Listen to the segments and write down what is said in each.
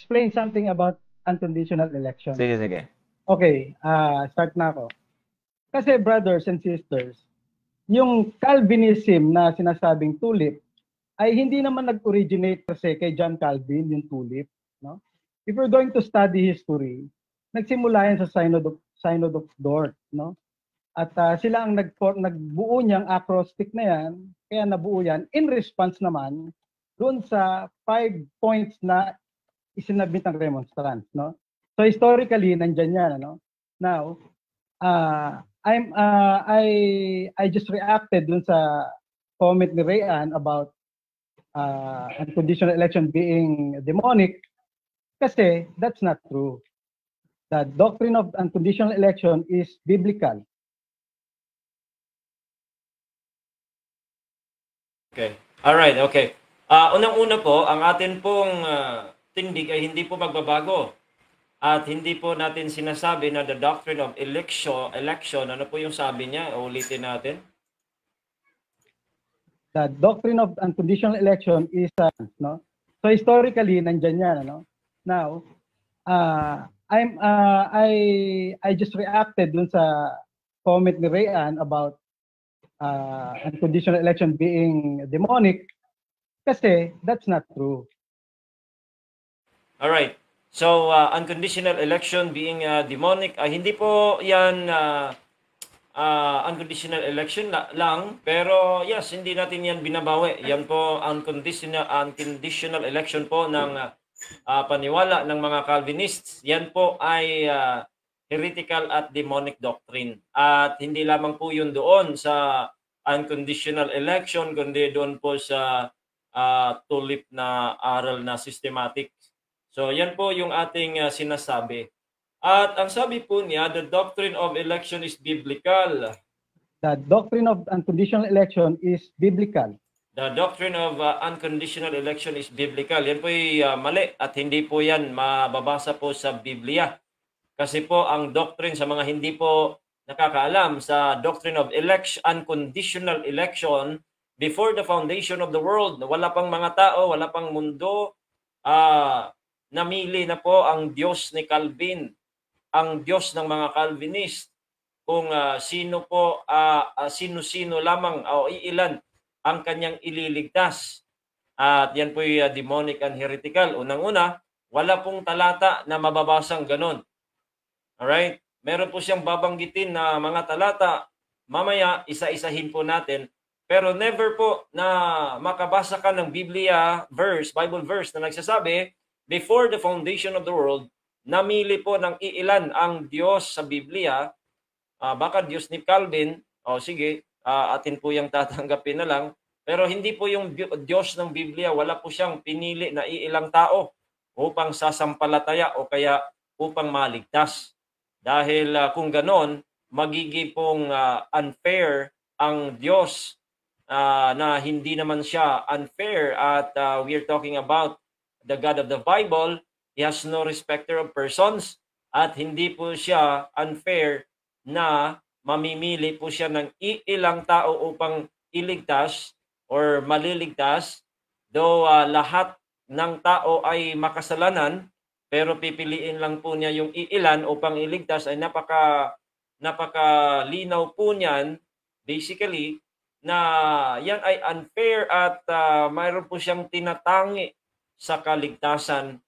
explain something about unconditional election. Sige, sige. Okay, start na ako. Kasi brothers and sisters, yung Calvinism na sinasabing tulip ay hindi naman nag-originate kasi kay John Calvin yung tulip, no? If we're going to study history, nagsimula yan sa Synod of Dort, no? At sila ang nagbuo niyang acrostic na yan, kaya nabuo yan in response naman doon sa 5 points na isinabit ng remonstrants, no? So historically nandiyan yan, ano? Now, I just reacted dun sa comment ni Rayan about unconditional election being demonic kasi that's not true. The doctrine of unconditional election is biblical. Okay. All right, okay. Unang-una po, ang atin pong tindig ay hindi po magbabago. At hindi po natin sinasabi na the doctrine of election, ano po yung sabi niya? Ulitin natin. The doctrine of unconditional election is, no? So historically, nandyan yan, ano? Now, I just reacted dun sa comment ni Rayan about unconditional election being demonic kasi that's not true. All right. So, unconditional election being demonic, hindi po yan unconditional election lang, pero yes, hindi natin yan binabawi. Yan po unconditional election po ng paniwala ng mga Calvinists. Yan po ay heretical at demonic doctrine. At hindi lamang po yun doon sa unconditional election, kundi doon po sa tulip na aral na systematic. So, yan po yung ating sinasabi. At ang sabi po niya, the doctrine of election is biblical. The doctrine of unconditional election is biblical. The doctrine of unconditional election is biblical. Yan po ay mali at hindi po yan mababasa po sa Biblia. Kasi po ang doctrine sa mga hindi po nakakaalam sa doctrine of unconditional election before the foundation of the world. Wala pang mga tao, wala pang mundo. Namili na po ang Diyos ni Calvin, ang Diyos ng mga Calvinist, kung sino-sino lamang o iilan ang kanyang ililigtas. At yan po yung demonic and heretical. Unang-una, wala pong talata na mababasang ganun. Alright? Meron po siyang babanggitin na mga talata, mamaya isa-isahin po natin, pero never po na makabasa ka ng Biblia verse, Bible verse na nagsasabi, before the foundation of the world, namili po ng iilan ang Diyos sa Biblia. Baka Diyos ni Calvin, sige, atin po yung tatanggapin na lang. Pero hindi po yung Diyos ng Biblia, wala po siyang pinili na iilang tao upang sasampalataya o kaya upang maligtas. Dahil kung ganon, magiging pong unfair ang Diyos na hindi naman siya unfair at we're talking about the God of the Bible. He has no respecter of persons at hindi po siya unfair na mamimili po siya ng iilang tao upang iligtas or maliligtas. Though lahat ng tao ay makasalanan, pero pipiliin lang po niya yung iilan upang iligtas ay napakalinaw po niyan basically na yan ay unfair at mayroon po siyang tinatangi sa kaligtasan.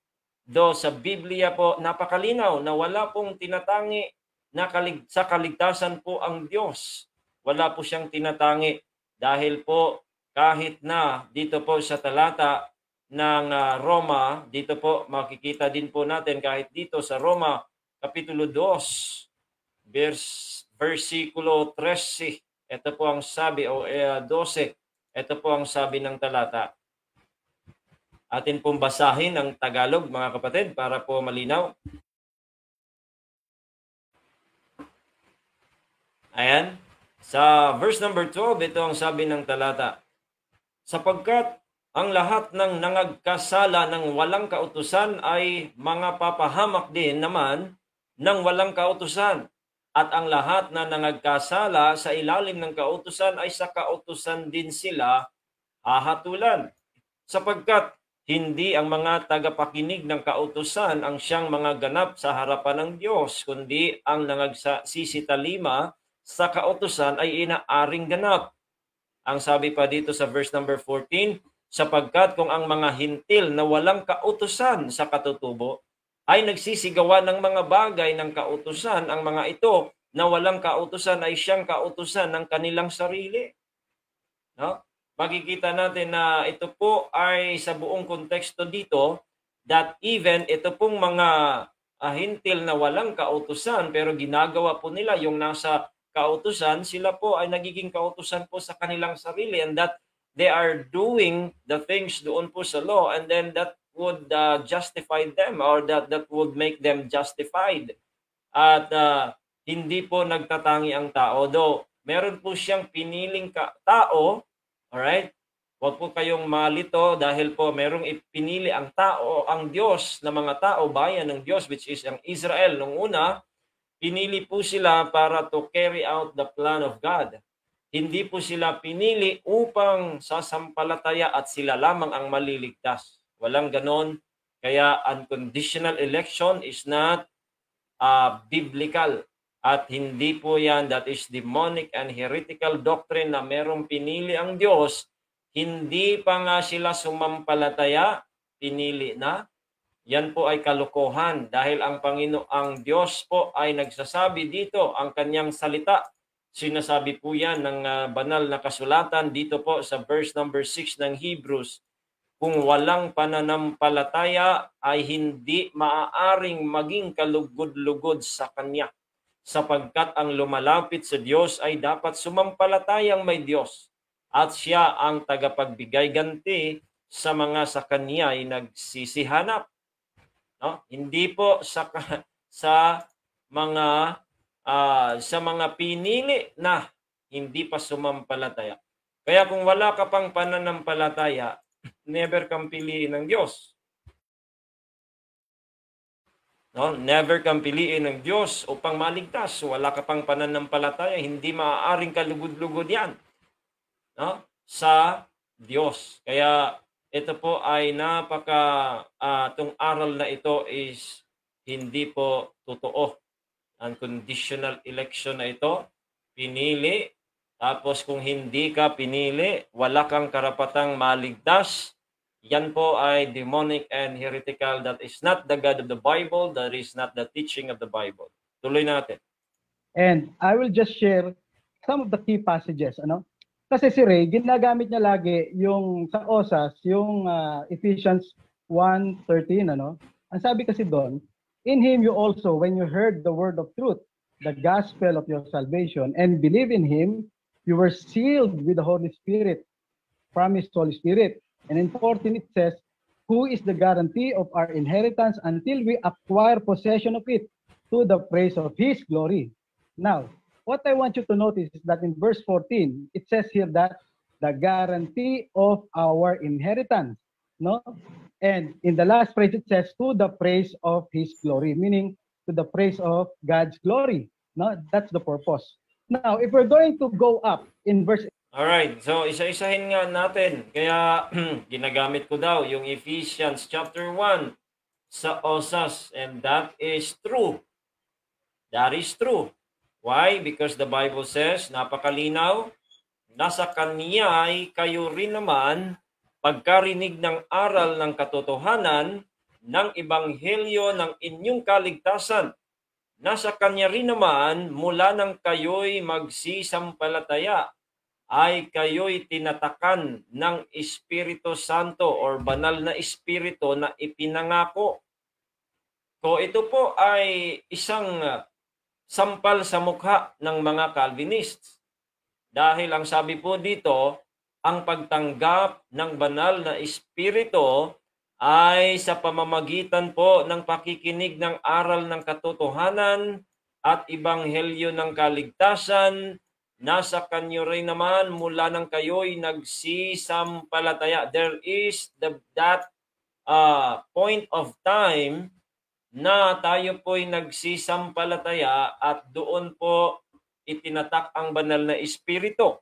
Do sa Biblia po napakalinaw na wala pong tinatangi na sa kaligtasan po ang Diyos. Wala po siyang tinatangi dahil po kahit na dito po sa talata ng Roma, dito po makikita din po natin kahit dito sa Roma Kapitulo 2, versikulo 13, ito po ang sabi o 12, ito po ang sabi ng talata. Atin pong basahin ang Tagalog, mga kapatid, para po malinaw. Ayan. Sa verse number 12, ito ang sabi ng talata. Sapagkat ang lahat ng nangagkasala ng walang kautusan ay mga papahamak din naman ng walang kautusan. At ang lahat na nangagkasala sa ilalim ng kautusan ay sa kautusan din sila hahatulan. Sapagkat Hindi ang mga tagapakinig ng kautusan ang siyang mga ganap sa harapan ng Diyos, kundi ang nagsisitalima sa kautusan ay inaaring ganap. Ang sabi pa dito sa verse number 14, sapagkat kung ang mga hintil na walang kautusan sa katutubo ay nagsisigawa ng mga bagay ng kautusan, ang mga ito na walang kautusan ay siyang kautusan ng kanilang sarili. No? Makikita natin na ito po ay sa buong konteksto dito that even ito pong mga hintil na walang kautusan pero ginagawa po nila yung nasa kautusan, sila po ay nagiging kautusan po sa kanilang sarili, and that they are doing the things doon po sa law, and then that would justify them, or that would make them justified. At hindi po nagtatangi ang tao. Though meron po siyang piniling tao, alright? Huwag po kayong malito dahil po merong ipinili ang tao, ang Diyos na mga tao, bayan ng Diyos, which is ang Israel. Nung una, pinili po sila para to carry out the plan of God. Hindi po sila pinili upang sasampalataya at sila lamang ang maliligtas. Walang ganon. Kaya unconditional election is not biblical. At hindi po yan, that is demonic and heretical doctrine na merong pinili ang Diyos. Hindi pa nga sila sumampalataya, pinili na. Yan po ay kalokohan dahil ang ang Diyos po ay nagsasabi dito, ang kanyang salita. Sinasabi po yan ng banal na kasulatan dito po sa verse number 6 ng Hebrews. Kung walang pananampalataya ay hindi maaaring maging kalugod-lugod sa Kanya. Sapagkat ang lumalapit sa Diyos ay dapat sumampalatayang may Diyos. At siya ang tagapagbigay ganti sa mga sa Kanya ay nagsisihanap. No? Hindi po sa mga pinili na hindi pa sumampalataya. Kaya kung wala ka pang pananampalataya, never kang piliin ng Diyos. No? Never kang piliin ng Diyos upang maligtas. Wala ka pang pananampalataya, hindi maaaring kalugod-lugod yan, no? Sa Diyos. Kaya ito po ay itong aral na ito is hindi po totoo. Ang conditional election na ito, pinili. Tapos kung hindi ka pinili, wala kang karapatang maligtas. Yan po ay demonic and heretical. That is not the God of the Bible. That is not the teaching of the Bible. Tuloy natin. And I will just share some of the key passages. Kasi si Ray, ginagamit niya lagi yung sa OSAS, yung Ephesians 1:13, Ang sabi kasi doon, in Him you also, when you heard the word of truth, the gospel of your salvation, and believe in Him, you were sealed with the Holy Spirit, promised Holy Spirit. And in 14 it says, who is the guarantee of our inheritance until we acquire possession of it, to the praise of His glory. Now, what I want you to notice is that in verse 14, it says here that the guarantee of our inheritance, no? And in the last phrase, it says to the praise of His glory, meaning to the praise of God's glory, no? That's the purpose. Now, if we're going to go up in verse... Alright, so isa-isahin nga natin. Kaya ginagamit ko daw yung Ephesians chapter 1 sa OSAS, and that is true. That is true. Why? Because the Bible says, napakalinaw, nasa Kanya ay kayo rin naman pagkarinig ng aral ng katotohanan ng ebanghelyo ng inyong kaligtasan. Nasa Kanya rin naman mula nang kayo'y magsisampalataya ay kayo'y tinatakan ng Espiritu Santo or banal na Espiritu na ipinangako. So ito po ay isang sampal sa mukha ng mga Calvinists. Dahil ang sabi po dito, ang pagtanggap ng banal na Espiritu ay sa pamamagitan po ng pakikinig ng aral ng katotohanan at ebanghelyo ng kaligtasan. Nasa kanyo rin naman mula nang kayo'y nagsisampalataya. There is that point of time na tayo po'y nagsisampalataya at doon po itinatak ang banal na Espiritu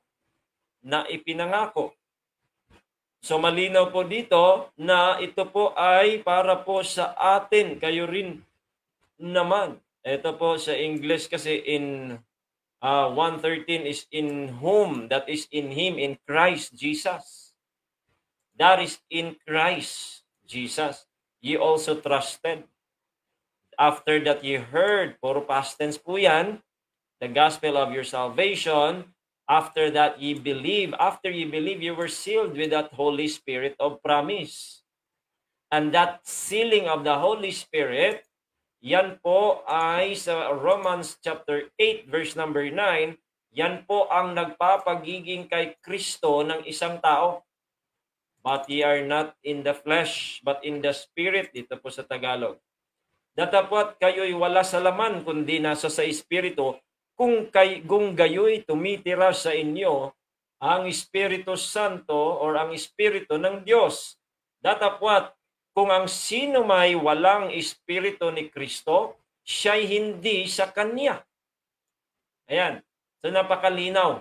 na ipinangako. So malinaw po dito na ito po ay para po sa atin, kayo rin naman. Ito po sa English kasi in 1:13 is in whom, that is in Him, in Christ Jesus. That is in Christ Jesus. Ye also trusted. After that ye heard, puro past tense po yan, the gospel of your salvation. After that ye believe. After ye believe, you were sealed with that Holy Spirit of promise. And that sealing of the Holy Spirit, yan po ay sa Romans chapter 8 verse number 9, yan po ang nagpapagiging kay Kristo ng isang tao. But ye are not in the flesh, but in the Spirit, dito po sa Tagalog. Datapwat kayo'y wala sa laman, kundi nasa sa Espiritu, kung gayo'y tumitira sa inyo ang Espiritu Santo or ang Espiritu ng Diyos. Datapwat, kung ang sino may walang Espiritu ni Kristo, siya'y hindi sa Kanya. Ayan. So napakalinaw.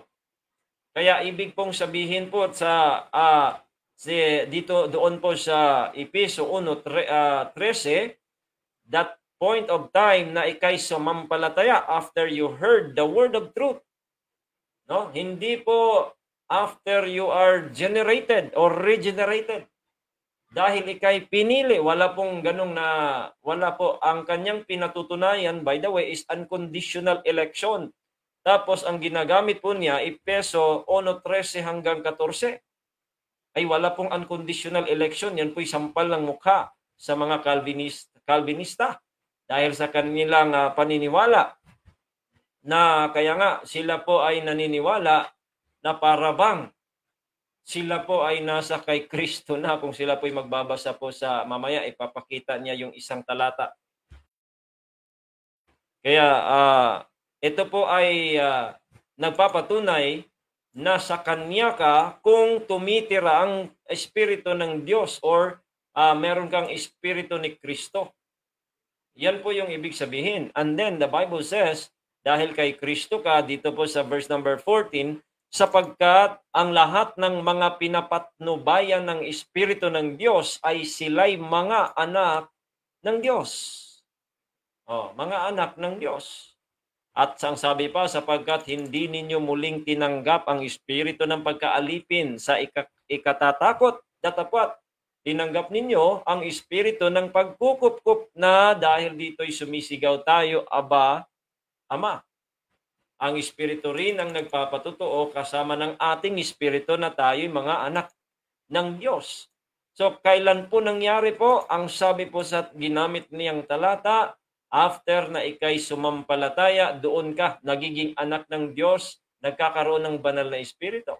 Kaya ibig pong sabihin po sa dito doon po sa Efeso 1:13, that point of time na ikay sumampalataya after you heard the word of truth. No? Hindi po after you are generated or regenerated. Dahil ikay pinili, wala pong ganong wala po. Ang kanyang pinatutunayan, by the way, is unconditional election. Tapos ang ginagamit po niya, Efeso 1:13 hanggang 14. Ay wala pong unconditional election. Yan po'y sampal ng mukha sa mga Calvinista. Dahil sa kanilang paniniwala na kaya nga sila po ay naniniwala na parabang sila po ay nasa kay Kristo na. Kung sila po ay magbabasa po sa mamaya, ipapakita niya yung isang talata. Kaya ito po ay nagpapatunay na sa Kanya ka kung tumitira ang Espiritu ng Diyos or meron kang Espiritu ni Kristo. Yan po yung ibig sabihin. And then the Bible says, dahil kay Kristo ka, dito po sa verse number 14, sapagkat ang lahat ng mga pinapatnubayan ng Espiritu ng Diyos ay sila'y mga anak ng Diyos. Mga anak ng Diyos. At ang sabi pa, sapagkat hindi ninyo muling tinanggap ang Espiritu ng pagkaalipin sa ikatatakot, datapwat, tinanggap ninyo ang Espiritu ng pagkukup-kup na dahil dito'y sumisigaw tayo, Aba, Ama. Ang Espiritu rin ang nagpapatutuo kasama ng ating Espiritu na tayo'y mga anak ng Diyos. So, kailan po nangyari po? Ang sabi po sa ginamit niyang talata, after na ikay sumampalataya, doon ka, nagiging anak ng Diyos, nagkakaroon ng banal na Espiritu.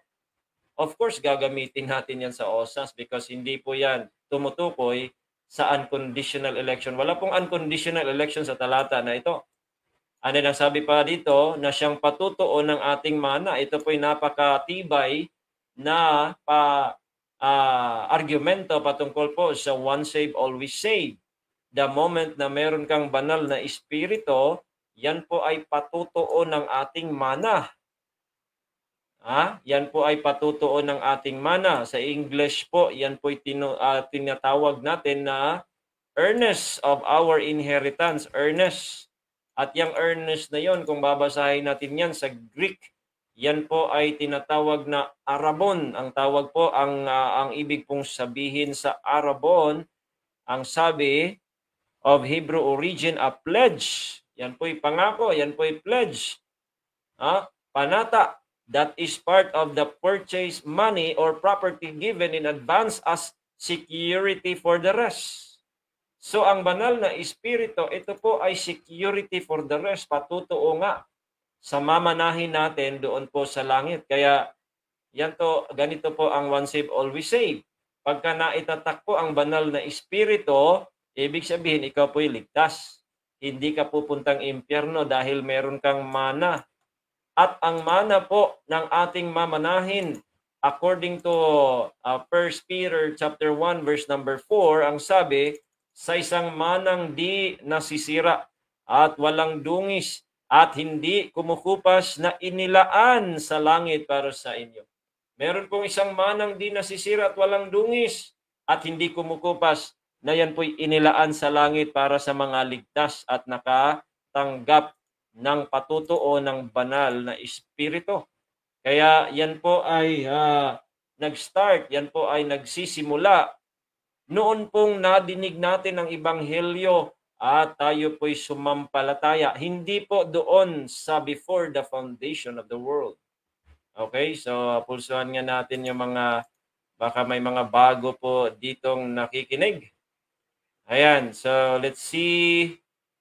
Of course, gagamitin natin yan sa OSAS because hindi po yan tumutukoy sa unconditional election. Wala pong unconditional election sa talata na ito. Ano nang sabi pa dito na siyang patutuo ng ating mana. Ito po'y napakatibay na argumento patungkol po sa one save, always save. The moment na meron kang banal na espiritu, yan po ay patutuo ng ating mana. Yan po ay patutuo ng ating mana. Sa English po, yan po ay tinatawag natin na earnest of our inheritance. Earnest. At yung earnest na yon, kung babasahin natin yan sa Greek, yan po ay tinatawag na arabon. Ang tawag po, ang ibig pong sabihin sa arabon, ang sabi of Hebrew origin, a pledge. Yan po'y pangako, yan po'y pledge. Panata. That is part of the purchase money or property given in advance as security for the rest. So ang banal na espiritu, ito po ay security for the rest. Patutuo nga sa mamanahin natin doon po sa langit. Kaya ganito po ang one save, always save. Pagka naitatak po ang banal na espiritu, ibig sabihin ikaw po'y ligtas. Hindi ka pupuntang impyerno dahil meron kang mana. At ang mana po ng ating mamanahin, according to 1 Peter chapter 1 verse number 4, ang sabi, sa isang manang di nasisira at walang dungis at hindi kumukupas na inilaan sa langit para sa inyo. Meron pong isang manang di nasisira at walang dungis at hindi kumukupas na yan po'y inilaan sa langit para sa mga ligtas at nakatanggap ng patutuo ng banal na espiritu. Kaya yan po ay nag-start, yan po ay nagsisimula noon pong nadinig natin ang ebanghelyo at tayo po'y sumampalataya. Hindi po doon sa before the foundation of the world. Okay, so pulsuhan nga natin yung mga, baka may mga bago po ditong nakikinig. Ayan, so let's see.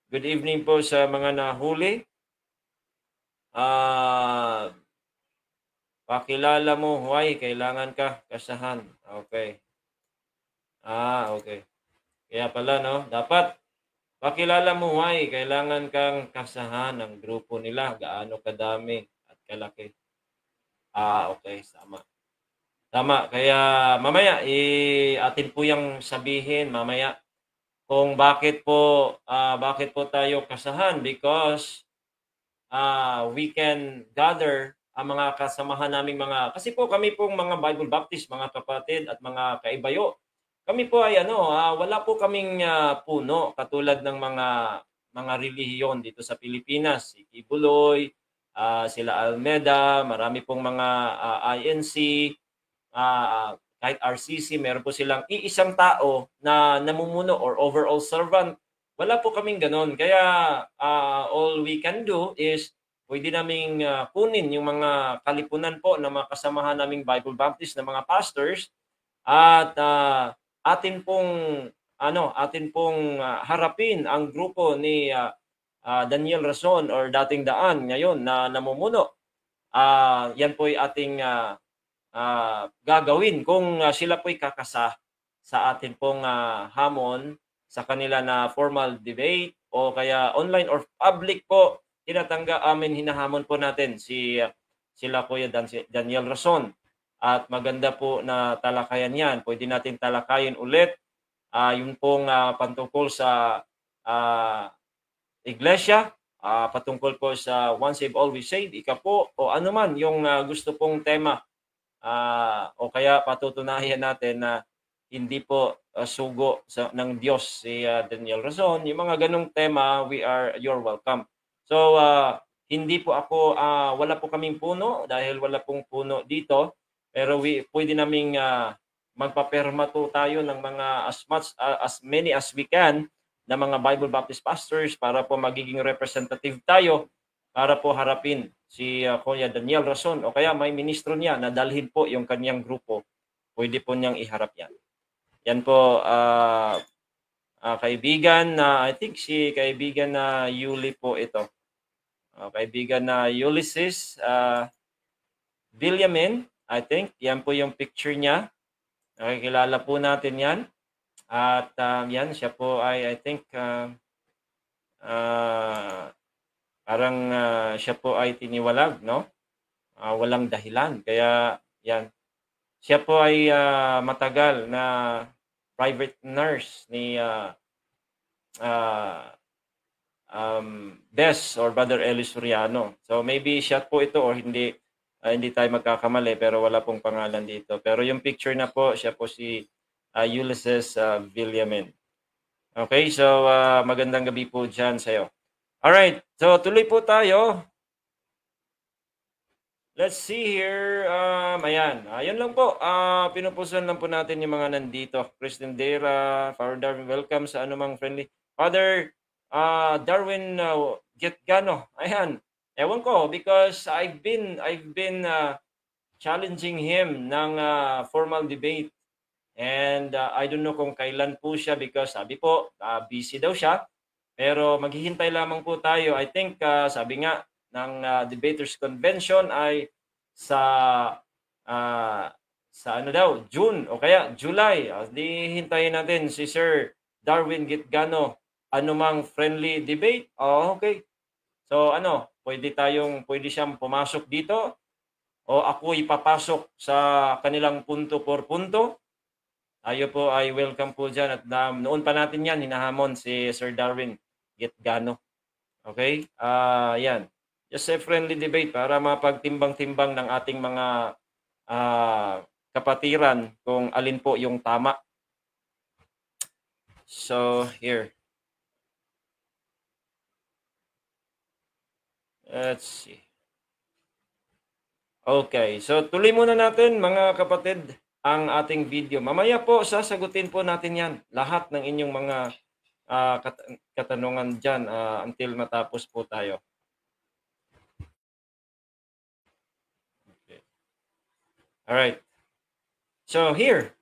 Good evening po sa mga nahuli. Pakilala mo, why kailangan ka kasahan. Okay. Okay. Kaya pala, no? Dapat pakilala mo why kailangan kang kasahan ng grupo nila. Gaano kadami at kalaki. Okay. Tama. Kaya mamaya, atin po yung sabihin mamaya kung bakit po tayo kasahan, because we can gather ang mga kasamahan naming kasi po kami pong mga Bible Baptist, mga kapatid at mga kaibayo. Kami po ay wala po kaming puno katulad ng mga relihiyon dito sa Pilipinas. Si Kibuloy, sila Almeda, marami pong mga INC, kahit RCC, meron po silang iisang tao na namumuno or overall servant. Wala po kaming ganon. Kaya all we can do is pwede naming kunin yung mga kalipunan po ng mga kasamahan naming Bible Baptist na mga pastors at atin pong harapin ang grupo ni Daniel Rason or dating Daan ngayon na namumuno. Yan po ay ating gagawin kung sila po'y kakasa sa atin pong hamon sa kanila na formal debate o kaya online or public po. Hinahamon po natin sila Kuya Daniel Rason. At maganda po na talakayan yan. Pwede natin talakayin ulit yung pong patungkol sa iglesia, patungkol po sa once saved, always saved, ika po, o ano man yung gusto pong tema. O kaya patutunayan natin na hindi po sugo ng Diyos si Daniel Rason. Yung mga ganong tema, you're welcome. So, hindi po ako, wala po kaming puno dahil wala pong puno dito. Pero pwede naming magpaperma to tayo ng mga as many as we can na mga Bible Baptist pastors para po magiging representative tayo para po harapin si Kuya Daniel Rason o kaya may ministro niya na dalhin po yung kanyang grupo. Pwede po niyang iharap yan. Yan po, kaibigan na, I think si kaibigan na Yuli po ito. Kaibigan na Ulysses Villamin, I think. Yan po yung picture niya. Nakikilala po natin yan. At yan, siya po ay, I think, parang siya po ay tiniwalag, no? Walang dahilan. Kaya, yan. Siya po ay matagal na private nurse ni Des or Brother Eli Soriano. So maybe siya po ito or hindi tayo magkakamali pero wala pong pangalan dito. Pero yung picture na po, siya po si Ulysses Villamin. Okay, so magandang gabi po dyan sa'yo. Alright, so tuloy po tayo. Let's see here. Ayan. Ayan lang po. Pinupusan lang po natin yung mga nandito. Kristen Dera, Father Darwin, welcome sa anumang friendly. Father Darwin Getgano. Ayan. Ewan ko because I've been challenging him ng formal debate. And I don't know kung kailan po siya because sabi po, busy daw siya. Pero maghihintay lamang po tayo. I think sabi nga, ng Debaters Convention ay sa ano daw, June o kaya July. Di hintayin natin si Sir Darwin Getgano anumang friendly debate. Okay. So pwede siyang pumasok dito o ako ipapasok sa kanilang punto por punto. Tayo po ay welcome po dyan at noon pa natin yan hinahamon si Sir Darwin Getgano. Okay? Yan. Just a friendly debate para mapagtimbang-timbang ng ating mga kapatiran kung alin po yung tama. So, here. Let's see. Okay, so tuloy muna natin mga kapatid ang ating video. Mamaya po sasagutin po natin yan. Lahat ng inyong mga katanungan dyan until matapos po tayo. Okay. Alright. So here,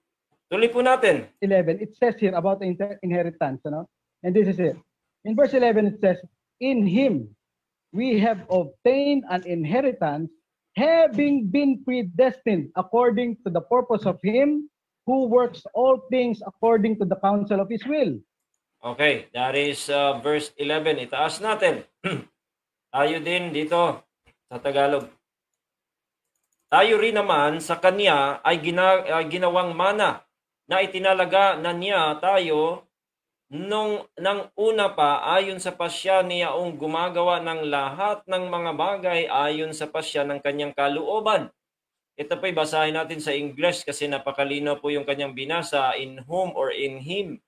tuloy po natin. 11, it says here about the inheritance, you know? And this is it. In verse 11, it says, in him we have obtained an inheritance, having been predestined according to the purpose of him who works all things according to the counsel of his will. Okay, that is verse 11. Itaas natin. Tayo din dito sa Tagalog. Tayo rin naman sa kanya ay ginawang mana na itinalaga na niya tayo nang una pa ayon sa pasya niyaong gumagawa ng lahat ng mga bagay ayon sa pasya ng kanyang kalooban. Ito po'y basahin natin sa English kasi napakalino po yung kanyang binasa, in whom or in him.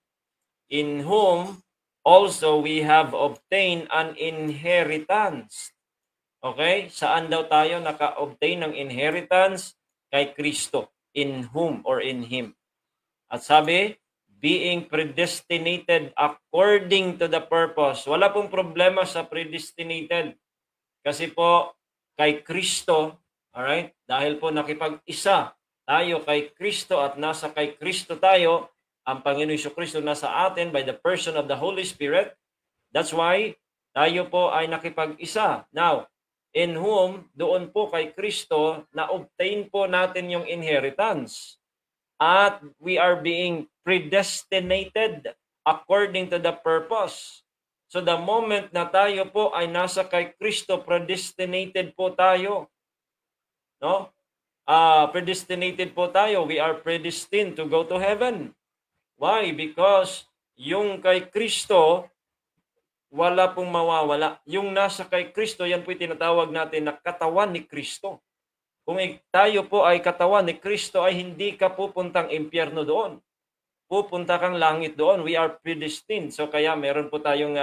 In whom also we have obtained an inheritance. Okay? Saan daw tayo naka-obtain ng inheritance? Kay Kristo. In whom or in him. At sabi, being predestinated according to the purpose. Wala pong problema sa predestinated. Kasi po, kay Kristo, alright? Dahil po nakipag-isa tayo kay Kristo at nasa kay Kristo tayo, ang Panginoon Jesucristo nasa atin by the person of the Holy Spirit. That's why tayo po ay nakipag-isa. Now, in whom, doon po kay Kristo, na-obtain po natin yung inheritance. At we are being predestinated according to the purpose. So the moment na tayo po ay nasa kay Kristo, predestinated po tayo. No? Predestinated po tayo. We are predestined to go to heaven. Why? Because yung kay Kristo, wala pong mawawala. Yung nasa kay Kristo, yan po'y tinatawag natin na katawan ni Kristo. Kung tayo po ay katawan ni Kristo, ay hindi ka pupuntang impyerno doon. Pupunta kang langit doon. We are predestined. So kaya meron po tayong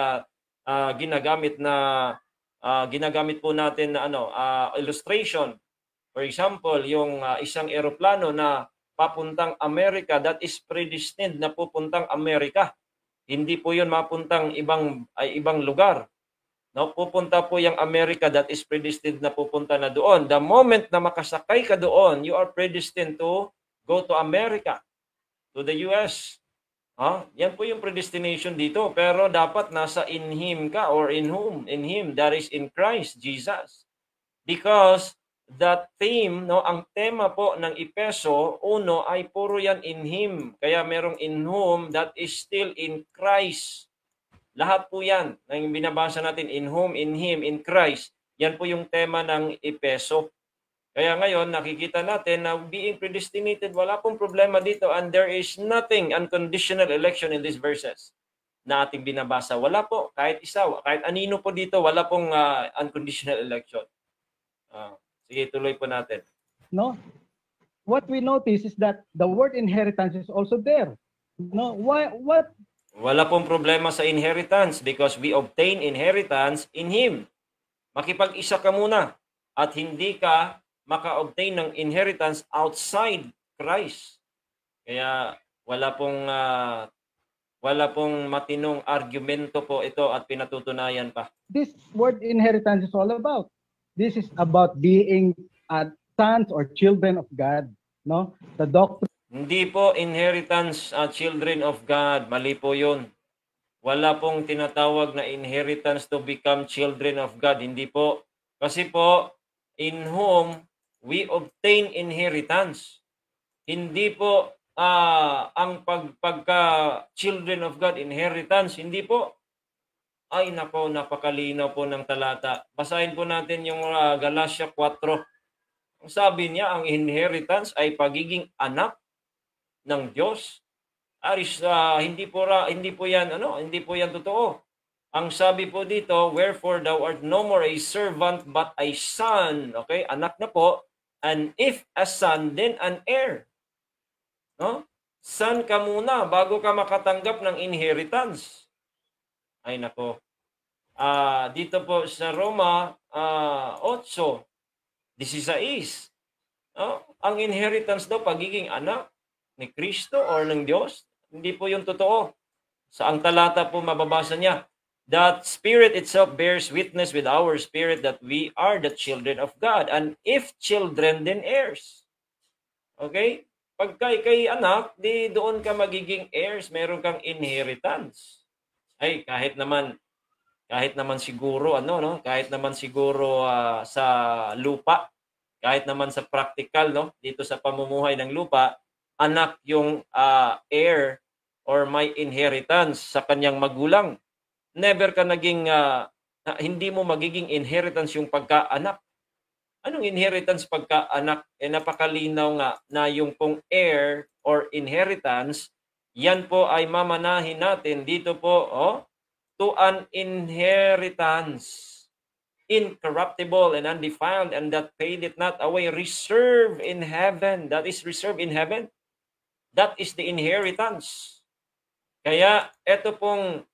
ginagamit po natin na illustration. For example, yung isang eroplano na papuntang Amerika, that is predestined na pupuntang Amerika. Hindi po 'yun mapuntang ibang lugar. No, pupunta po yung Amerika, that is predestined na pupunta na doon. The moment na makasakay ka doon, you are predestined to go to America, to the US. Yan po yung predestination dito. Pero dapat nasa in him ka or in whom? In him, that is in Christ Jesus. Because that theme, no, ang tema po ng Efeso 1 ay puro yan in him. Kaya merong in whom, that is still in Christ. Lahat po yan, ng binabasa natin, in whom, in him, in Christ, yan po yung tema ng Efeso. Kaya ngayon, nakikita natin na being predestinated, wala pong problema dito, and there is nothing unconditional election in these verses na ating binabasa. Wala po, kahit isa, kahit anino po dito, wala pong unconditional election. Sige, tuloy po natin. No? What we notice is that the word inheritance is also there. No? What? Wala pong problema sa inheritance because we obtain inheritance in Him. Makipag-isa ka muna at hindi ka maka-obtain ng inheritance outside Christ. Kaya wala pong matinong argumento po ito at pinatutunayan pa. This word inheritance is all about. This is about being sons or children of God. No? The doctrine. Hindi po inheritance children of God. Mali po yun. Wala pong tinatawag na inheritance to become children of God. Hindi po. Kasi po, in whom we obtain inheritance. Hindi po ang pagka children of God, inheritance. Hindi po. Ay nako, napakalinaw po ng talata. Basahin po natin yung Galatia 4. Ang sabi niya, ang inheritance ay pagiging anak ng Diyos. Aris, hindi po yan totoo. Ang sabi po dito, wherefore thou art no more a servant but a son. Okay? Anak na po. And if a son, then an heir. No? Son ka muna bago ka makatanggap ng inheritance. Ay nako. Dito po sa Roma 8:16. No? Ang inheritance daw pagiging anak ni Kristo or ng Diyos. Hindi po yung totoo. Sa ang talata po mababasa niya, that Spirit itself bears witness with our spirit that we are the children of God. And if children, then heirs. Okay? Pagka ikay anak, di doon ka magiging heirs, meron kang inheritance. Ay, kahit naman siguro kahit naman siguro sa lupa, kahit naman sa practical, no, dito sa pamumuhay ng lupa, anak yung heir or may inheritance sa kanyang magulang. Never ka naging hindi mo magiging inheritance yung pagkaanak. Anong inheritance pagkaanak? Napakalinaw nga na yung pong heir or inheritance, yan po ay mamanahin natin dito po, to an inheritance, incorruptible and undefiled, and that paid it not away, reserved in heaven. That is reserved in heaven. That is the inheritance. Kaya ito pong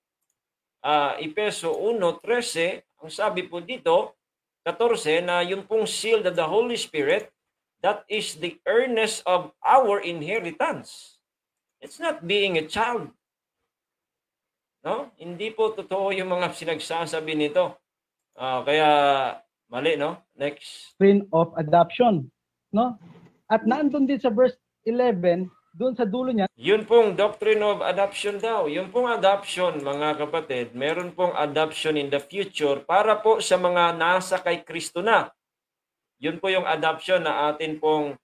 Efeso 1:13, ang sabi po dito, 14, na yung pong seal of the Holy Spirit, that is the earnest of our inheritance. It's not being a child. No? Hindi po totoo yung mga sinagsasabi nito. Kaya mali, no? Next. Doctrine of adoption, no? At nandun din sa verse 11, doon sa dulo niya, Yun pong doctrine of adoption daw. Yun pong adoption, mga kapatid, meron pong adoption in the future para po sa mga nasa kay Kristo na. Yun po yung adoption na atin pong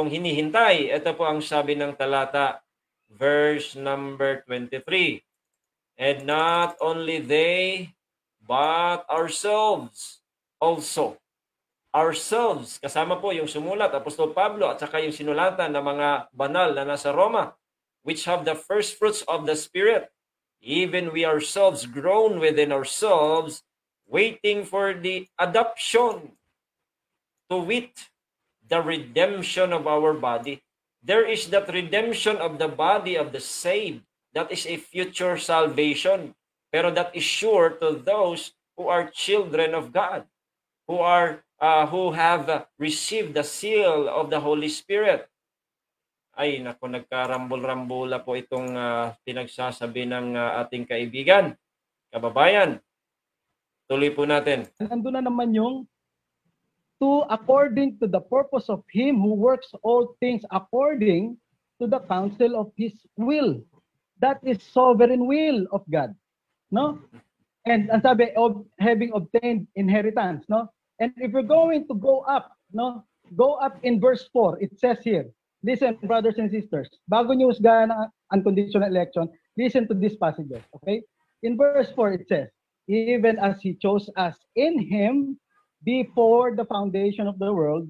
hinihintay. Ito po ang sabi ng talata, verse number 23. And not only they, but ourselves also. Ourselves, kasama po yung sumulat, Apostol Pablo, at saka yung sinulatan ng mga banal na nasa Roma, which have the first fruits of the Spirit, even we ourselves groan within ourselves, waiting for the adoption, to wit, the redemption of our body. There is that redemption of the body of the saved. That is a future salvation. Pero that is sure to those who are children of God, who have received the seal of the Holy Spirit. Ay, naku, nagkarambol-rambola po itong pinagsasabi ng ating kaibigan, kababayan. Tuloy po natin. nandun na naman yung to according to the purpose of Him who works all things according to the counsel of His will. That is sovereign will of God. No? And ang sabi of having obtained inheritance, no? And if we're going to go up, no? Go up in verse 4. It says here, listen, brothers and sisters, bago niyo husgahan ang unconditional election, listen to this passage, okay? In verse 4 it says, even as He chose us in Him before the foundation of the world,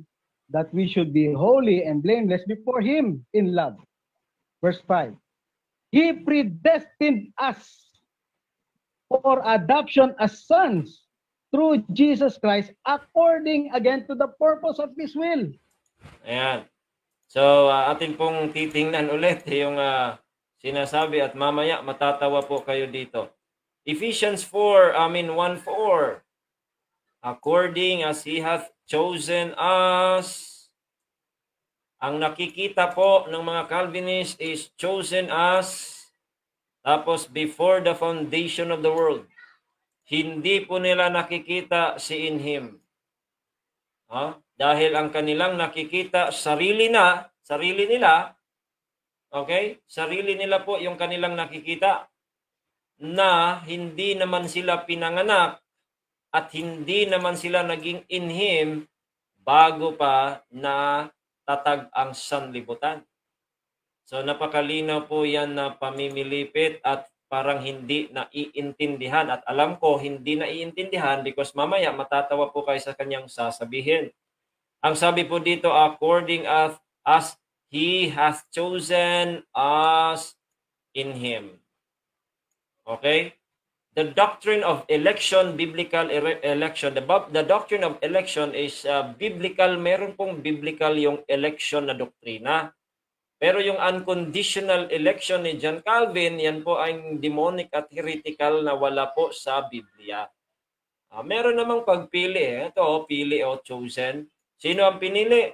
that we should be holy and blameless before Him in love. Verse 5. He predestined us for adoption as sons through Jesus Christ according again to the purpose of His will. Ayan. So, atin pong titingnan ulit yung sinasabi at mamaya matatawa po kayo dito. Ephesians 1:4. According as He hath chosen us. Ang nakikita po ng mga Calvinists is chosen us, tapos before the foundation of the world. Hindi po nila nakikita si in Him. Dahil ang kanilang nakikita, sarili nila, okay? Sarili nila po yung kanilang nakikita na hindi naman sila pinanganak at hindi naman sila naging in Him bago pa na tatag ang sanlibutan. So napakalinaw po yan na pamimilipit at parang hindi naiintindihan. At alam ko hindi naiintindihan because mamaya matatawa po kayo sa kanyang sasabihin. Ang sabi po dito, according as He hath chosen us in Him. Okay? the doctrine of election, biblical election, the doctrine of election is biblical. Meron pong biblical yung election na doktrina. Pero yung unconditional election ni John Calvin, yan po ay demonic at heretical na wala po sa Biblia. Meron namang pagpili. Ito, pili o chosen. Sino ang pinili?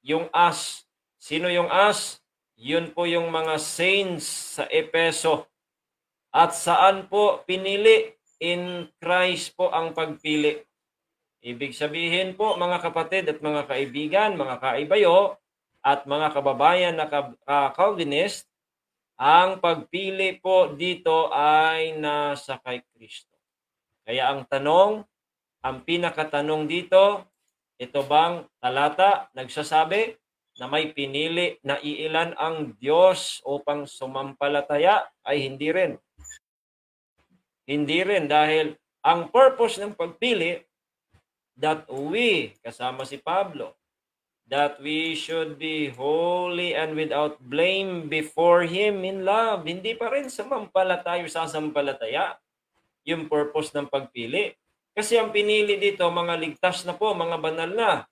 Yung us. Sino yung us? Yun po yung mga saints sa Epeso. At saan po pinili? In Christ po ang pagpili. Ibig sabihin po, mga kapatid at mga kaibigan, mga kaibayo, at mga kababayan na Calvinist, ang pagpili po dito ay nasa kay Kristo. Kaya ang tanong, ang pinakatanong dito, ito bang talata nagsasabi na may pinili na iilan ang Diyos upang sumampalataya? Ay hindi rin. Hindi rin dahil ang purpose ng pagpili that we, kasama si Pablo, that we should be holy and without blame before Him in love. Hindi pa rin sumampalataya, sasampalataya yung purpose ng pagpili. Kasi ang pinili dito, mga ligtas na po, mga banal na,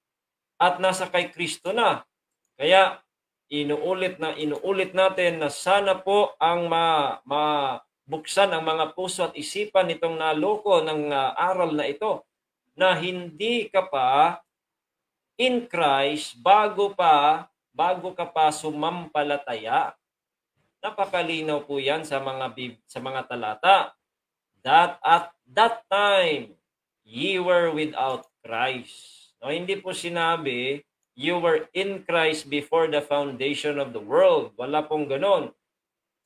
at nasa kay Kristo na. Kaya inuulit natin na sana po ang mabuksan ang mga puso at isipan nitong naloko ng aral na ito, na hindi ka pa in Christ bago ka pa sumampalataya. Napakalinaw po 'yan sa mga talata. That at that time ye were without Christ. No, hindi po sinabi you were in Christ before the foundation of the world. Wala pong ganon.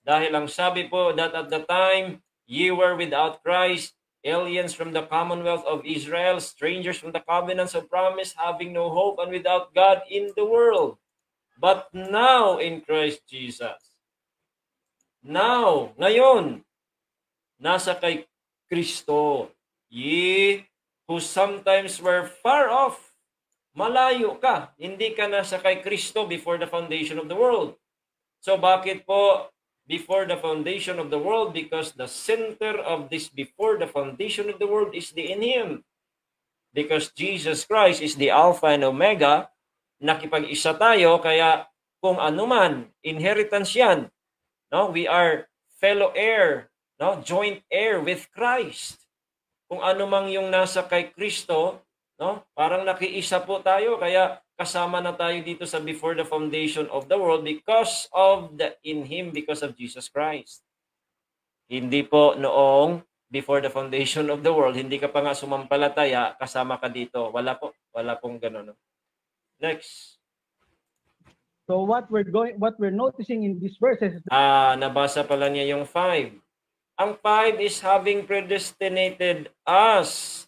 Dahil ang sabi po that at the time ye were without Christ, aliens from the commonwealth of Israel, strangers from the covenants of promise, having no hope and without God in the world. But now in Christ Jesus. Now, ngayon, nasa kay Kristo. Ye who sometimes were far off. Malayo ka. Hindi ka nasa kay Kristo before the foundation of the world. So bakit po before the foundation of the world? Because the center of this before the foundation of the world is the in Him. Because Jesus Christ is the Alpha and Omega, nakipag-isa tayo, kaya kung ano man, inheritance yan. No? We are fellow heir, no? Joint heir with Christ. Kung ano mang yung nasa kay Kristo, no? Parang nakiisa po tayo, kaya kasama na tayo dito sa before the foundation of the world because of the in Him, because of Jesus Christ. Hindi po noong before the foundation of the world, hindi ka pa nga sumampalataya, kasama ka dito. Wala pong gano'n. Next. So what we're noticing in these verses, nabasa pala niya yung 5. Ang 5 is having predestinated us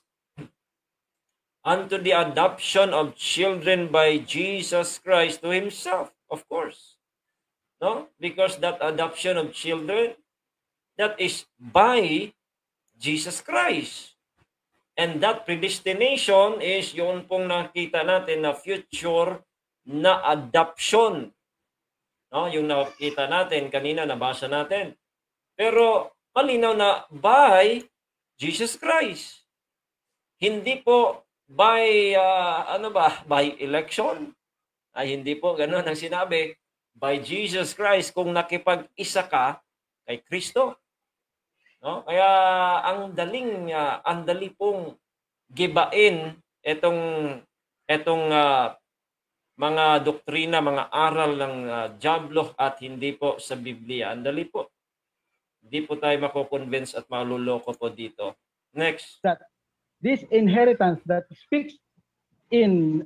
unto the adoption of children by Jesus Christ to Himself, of course. No? Because that adoption of children, that is by Jesus Christ. And that predestination is yun pong nakita natin na future na adoption. No? Yung nakita natin kanina, nabasa natin. Pero malinaw na by Jesus Christ. Hindi po by by election. Ay hindi po ganoon ang sinabi. By Jesus Christ kung nakipag-isa ka kay Kristo. No? Kaya ang dali pong gibain etong mga doktrina, mga aral ng Diablo at hindi po sa Biblia. Ang dali po. Hindi po tayo mako-convince at maluloko po dito. Next. that this inheritance that speaks in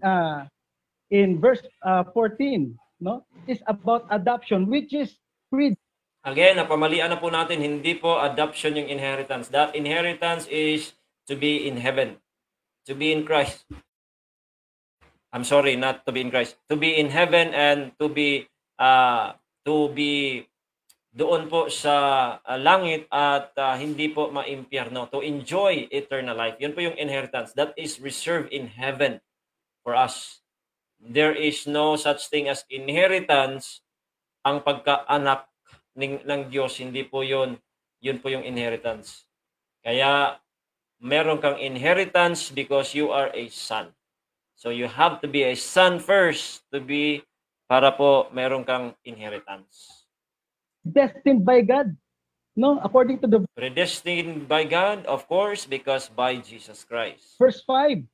verse 14, no, is about adoption, which is free. Again, napamalian na po natin, hindi po adoption yung inheritance. That inheritance is to be in heaven, to be in Christ. I'm sorry, not to be in Christ. To be in heaven and to be doon po sa langit at hindi po maimpyerno. To enjoy eternal life. Yun po yung inheritance. That is reserved in heaven for us. There is no such thing as inheritance ang pagkaanak ng Diyos. Hindi po yun yun po yung inheritance. Kaya meron kang inheritance because you are a son. So you have to be a son first para po meron kang inheritance. Destined by God. No, according to the Predestined by God, of course, because by Jesus Christ. verse 5.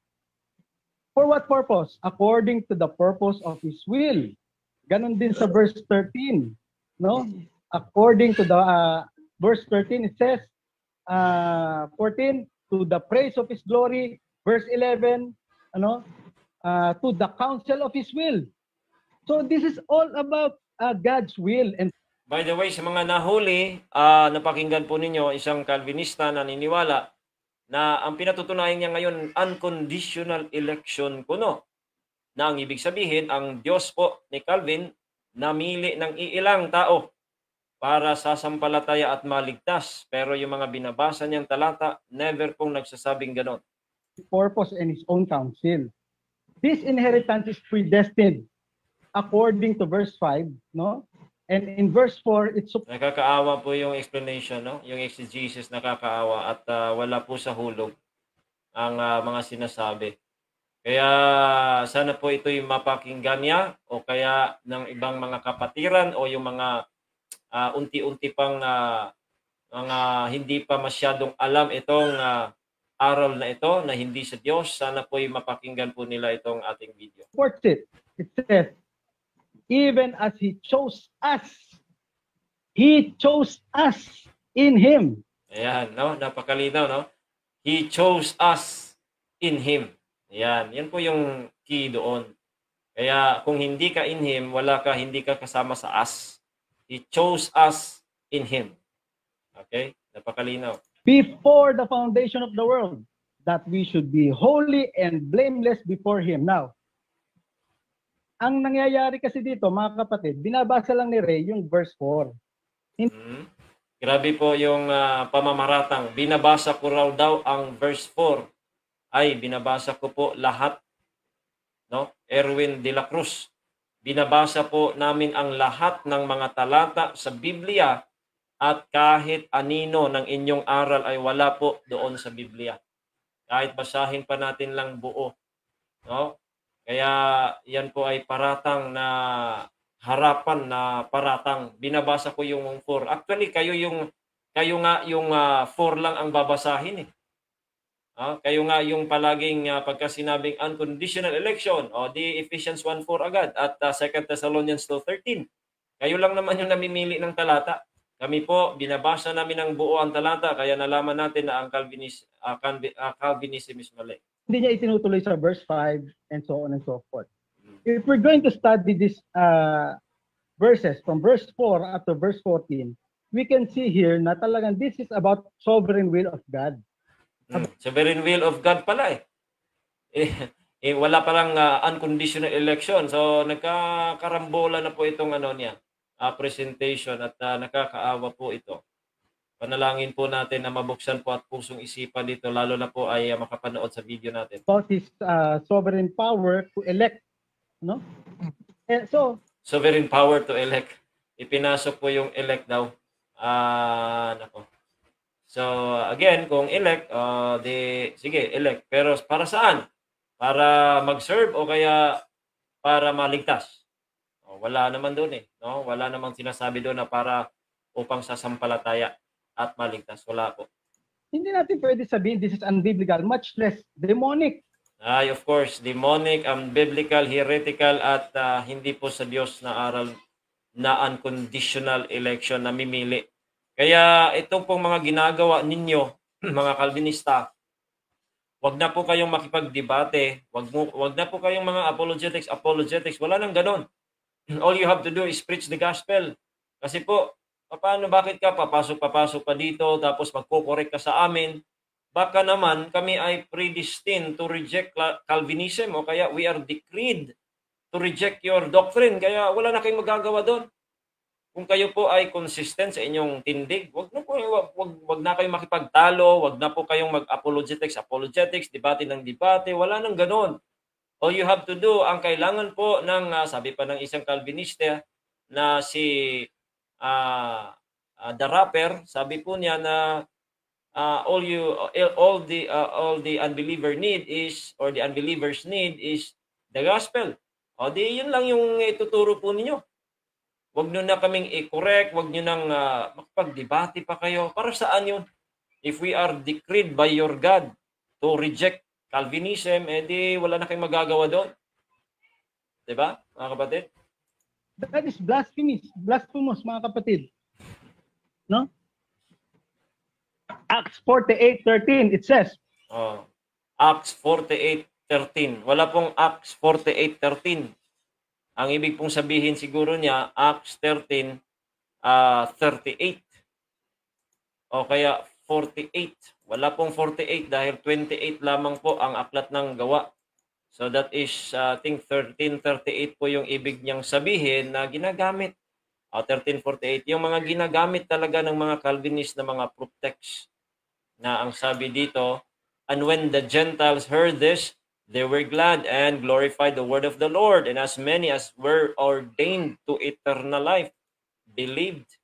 For what purpose? According to the purpose of His will. Ganon din sa verse 13. No? According to the verse 13, it says, 14, to the praise of His glory. Verse 11, to the counsel of His will. So this is all about God's will. And by the way, sa mga nahuli, napakinggan po ninyo isang Calvinista na naniniwala na ang pinatutunayan niya ngayon, unconditional election kuno. Na ang ibig sabihin, ang Diyos po ni Calvin, namili ng iilang tao para sasampalataya at maligtas. Pero yung mga binabasa niyang talata, never pong nagsasabing ganon. Purpose and His own counsel. This inheritance is predestined according to verse 5, no? And in verse 4, it's nakakaawa po yung explanation, no? Yung exegesis nakakaawa at wala po sa hulog ang mga sinasabi. Kaya sana po ito'y mapakinggan niya o kaya ng ibang mga kapatiran o yung mga unti-unti pang mga hindi pa masyadong alam itong aral na ito na hindi sa Diyos. Sana po'y mapakinggan po nila itong ating video. Supports it. It says, even as He chose us in Him. Ayan, no? Napakalinaw, no? He chose us in Him. Ayan, yan po yung key doon. Kaya kung hindi ka in Him, hindi ka kasama sa us. He chose us in Him. Okay? Napakalinaw. Before the foundation of the world, that we should be holy and blameless before Him. Now, ang nangyayari kasi dito, mga kapatid, binabasa lang ni Ray yung verse 4. Grabe po yung pamamaratang. Binabasa ko raw daw ang verse 4. Ay, binabasa ko po lahat. No? Erwin de la Cruz. Binabasa po namin ang lahat ng mga talata sa Biblia at kahit anino ng inyong aral ay wala po doon sa Biblia. Kahit basahin pa natin lang buo. No? Kaya yan po ay paratang na harapan na paratang. Binabasa ko yung 4. Actually, kayo nga yung 4 lang ang babasahin eh. Kayo nga yung palaging pagka sinabing unconditional election o di Ephesians 1:4 agad at 2 Thessalonians 2:13. Kayo lang naman yung namimili ng talata. Kami po, binabasa namin ang buo ang talata kaya nalaman natin na ang Calvinism is mali. Hindi niya itinutuloy sa verse 5 and so on and so forth. If we're going to study these verses from verse 4 up to verse 14, we can see here na talagang this is about sovereign will of God. Sovereign will of God pala eh. Wala palang unconditional election. So nagkakarambola na po itong presentation at nakakaawa po ito. Panalangin po natin na mabuksan po at pusong isipan dito, lalo na po ay makapanood sa video natin. About His sovereign power to elect. No? And so, sovereign power to elect. Ipinasok po yung elect daw. Nako. So, again, kung elect, sige, elect. Pero para saan? Para mag-serve o kaya para maligtas? Wala naman doon eh. No? Wala namang sinasabi doon na para upang sasampalataya at maligtas. Wala po. Hindi natin pwede sabihin this is unbiblical, much less demonic. Ay, of course, demonic, unbiblical, heretical, at hindi po sa Diyos na aral na unconditional election na mimili. Kaya itong pong mga ginagawa ninyo, mga Calvinista, wag na po kayong makipagdebate, wag na po kayong mga apologetics, wala nang ganon. All you have to do is preach the gospel. Kasi po, bakit ka papasok pa dito tapos magko-correct ka sa amin? Baka naman kami ay predestined to reject Calvinism o kaya we are decreed to reject your doctrine. Kaya wala na kayong magagawa doon. Kung kayo po ay consistent sa inyong tindig, wag na kayong makipagtalo, wag na po kayong mag-apologetics, debate ng debate, wala nang ganon. All you have to do, ang kailangan po ng, sabi pa ng isang Calvinista na si the rapper, sabi po niya na all the unbeliever need is, or the unbelievers need is the gospel. O di yun lang yung ituturo po ninyo. Huwag nyo na kaming i-correct, huwag nyo nang makapag-debate pa kayo. Para saan yun? If we are decreed by your God to reject Calvinism, edi wala na kayong magagawa doon. Diba, mga kapatid? That is blasphemous, mga kapatid. No? Acts 48:13, it says. Acts 48:13. Wala pong Acts 48:13. Ang ibig pong sabihin siguro niya, Acts 13:38. O kaya 48. Wala pong 48 dahil 28 lamang po ang aklat ng gawa. So that is, I think 13:38 po yung ibig niyang sabihin na ginagamit. 13:48. Yung mga ginagamit talaga ng mga Calvinist na mga proof text. Na ang sabi dito, and when the Gentiles heard this, they were glad and glorified the word of the Lord, and as many as were ordained to eternal life believed.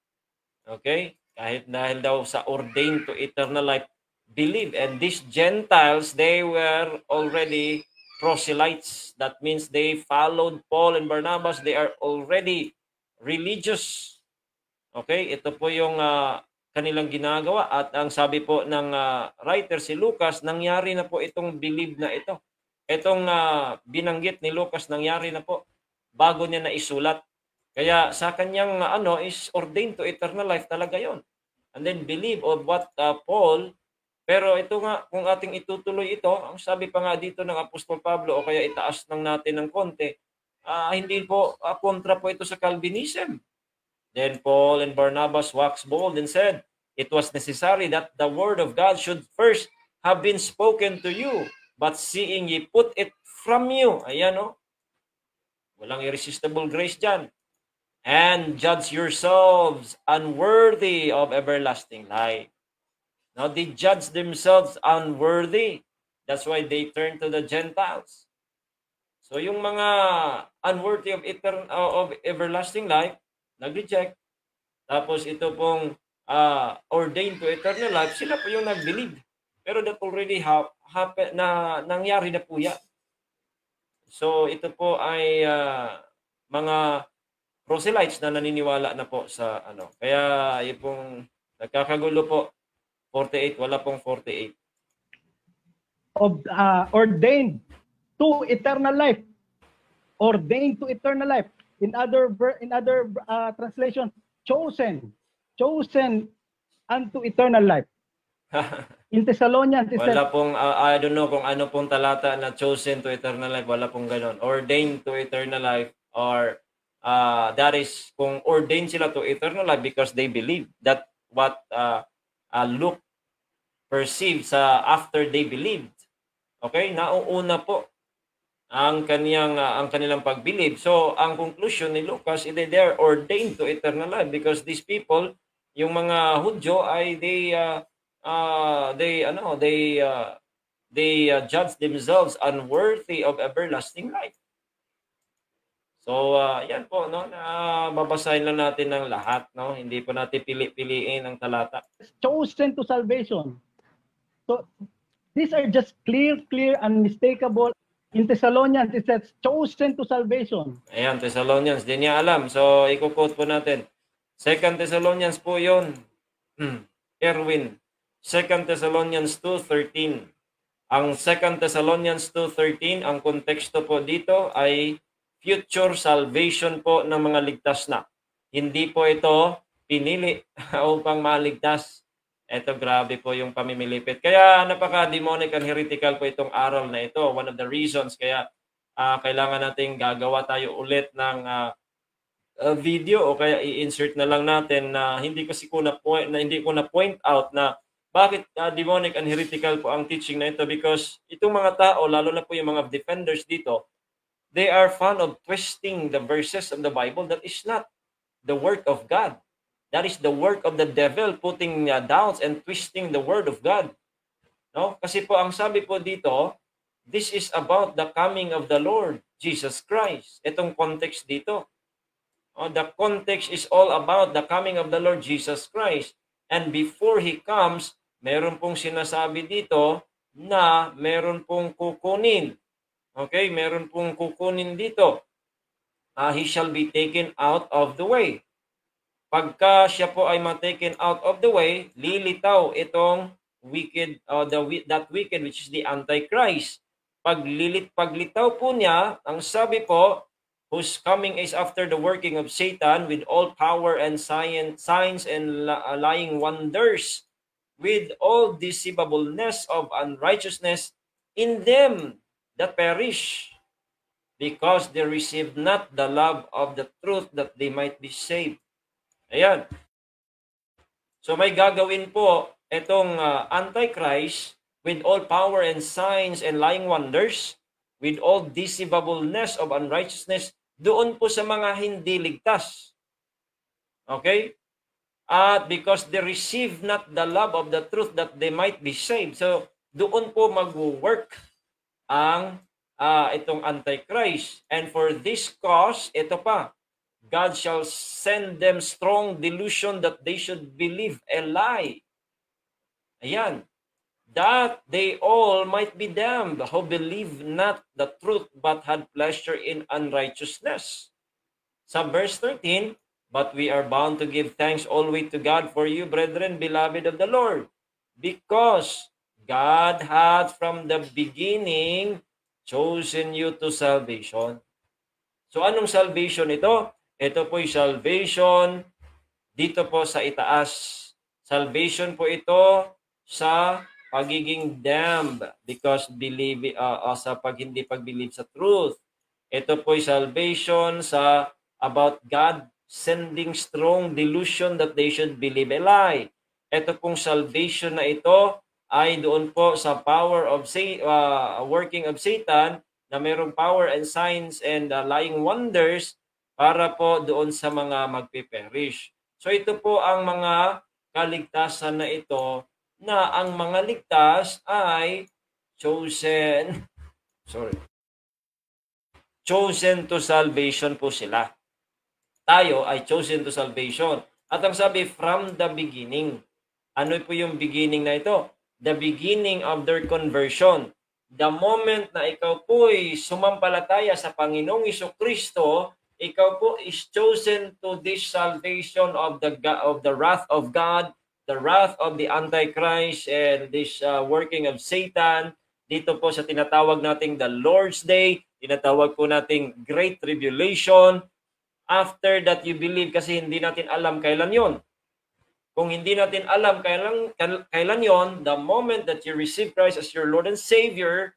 Okay? Kahit dahil daw sa ordained to eternal life, believe. And these Gentiles, they were already proselytes. That means they followed Paul and Barnabas. They are already religious. Okay? Ito po yung kanilang ginagawa. At ang sabi po ng writer, si Lucas, nangyari na po itong believe na ito. Itong binanggit ni Lucas, nangyari na po bago niya naisulat. Kaya sa kanyang is ordained to eternal life talaga yon. And then believe of what Paul, pero ito nga, kung ating itutuloy ito, ang sabi pa nga dito ng Apostol Pablo, o kaya itaas lang natin ng konti, hindi po, kontra po ito sa Calvinism. Then Paul and Barnabas waxed bold and said, it was necessary that the word of God should first have been spoken to you, but seeing ye put it from you. Ayan o. Walang irresistible grace dyan. And judge yourselves unworthy of everlasting life. Now they judge themselves unworthy. That's why they turn to the Gentiles. So yung mga unworthy of everlasting life, nag-reject. Tapos ito pong ordained to eternal life, sila po yung nag-believe. Pero that already happened, na nangyari na po yan. So ito po ay mga proselytes na naniniwala na po sa Kaya yung pong nagkakagulo po, 48, wala pong 48. Ordained to eternal life. Ordained to eternal life. In other translation, chosen unto eternal life. In Thessalonians, wala pong, I don't know kung ano pong talata na chosen to eternal life, wala pong ganon. Ordained to eternal life, or that is, kung ordained sila to eternal life because they believe. That what Luke perceived sa after they believed. Okay? Nauuna po ang kanilang pag-believe. So, ang conclusion ni Lucas, they are ordained to eternal life because these people, yung mga Hudyo ay they judge themselves unworthy of everlasting life. So, yan po, no? Babasahin lang natin ng lahat, no? Hindi po natin piliin ang talata. Chosen to salvation. So, these are just clear, unmistakable. In Thessalonians, it says, chosen to salvation. Ayan, Thessalonians, di niya alam. So, i-quote po natin. 2 Thessalonians po yun. Erwin. 2 Thessalonians 2:13. Ang 2 Thessalonians 2:13, ang konteksto po dito ay future salvation po ng mga ligtas na. Hindi po ito pinili upang maligtas. Ito, grabe po yung pamimilipit. Kaya napaka-demonic and heretical po itong aral na ito. One of the reasons kaya kailangan nating gagawa tayo ulit ng video, o kaya i-insert na lang natin na hindi ko na point out na bakit demonic and heretical po ang teaching na ito, because itong mga tao, lalo na po yung mga defenders dito, they are fond of twisting the verses of the Bible that is not the word of God. That is the work of the devil, putting doubts and twisting the word of God. No? Kasi po ang sabi po dito, this is about the coming of the Lord Jesus Christ. Itong context dito. The context is all about the coming of the Lord Jesus Christ. And before He comes, meron pong sinasabi dito na meron pong kukunin. Okay, meron pong kukunin dito. He shall be taken out of the way. Pagka siya po ay ma-taken out of the way, lilitaw itong wicked, that wicked which is the Antichrist. Paglitaw po niya, ang sabi po, whose coming is after the working of Satan with all power and signs and lying wonders, with all deceivableness of unrighteousness in them that perish, because they received not the love of the truth that they might be saved. Ayan. So may gagawin po itong Antichrist with all power and signs and lying wonders, with all deceivableness of unrighteousness, doon po sa mga hindi ligtas. Okay? At because they receive not the love of the truth that they might be saved. So doon po mag-work ang itong Antichrist. And for this cause, ito pa, God shall send them strong delusion that they should believe a lie. Ayan. That they all might be damned, who believe not the truth, but had pleasure in unrighteousness. Sa verse 13, but we are bound to give thanks always to God for you, brethren, beloved of the Lord, because God hath from the beginning chosen you to salvation. So anong salvation ito? Ito po'y salvation dito po sa itaas. Salvation po ito sa pagiging damned because sa hindi pagbelieve sa truth. Ito po'y salvation sa about God sending strong delusion that they should believe a lie. Ito pong salvation na ito ay doon po sa power of working of Satan, na mayroong power and signs and lying wonders para po doon sa mga magpe-perish. So ito po ang mga kaligtasan na ito, na ang mga ligtas ay chosen to salvation po sila. Tayo ay chosen to salvation. At ang sabi, from the beginning. Ano po yung beginning na ito? The beginning of their conversion. The moment na ikaw po'y sumampalataya sa Panginoong Jesucristo, ikaw po is chosen to this salvation of the wrath of God, the wrath of the Antichrist, and this working of Satan. Dito po sa tinatawag nating the Lord's Day, tinatawag po nating Great Tribulation. After that you believe, kasi hindi natin alam kailan yon. Kung hindi natin alam kailan yon, the moment that you receive Christ as your Lord and Savior,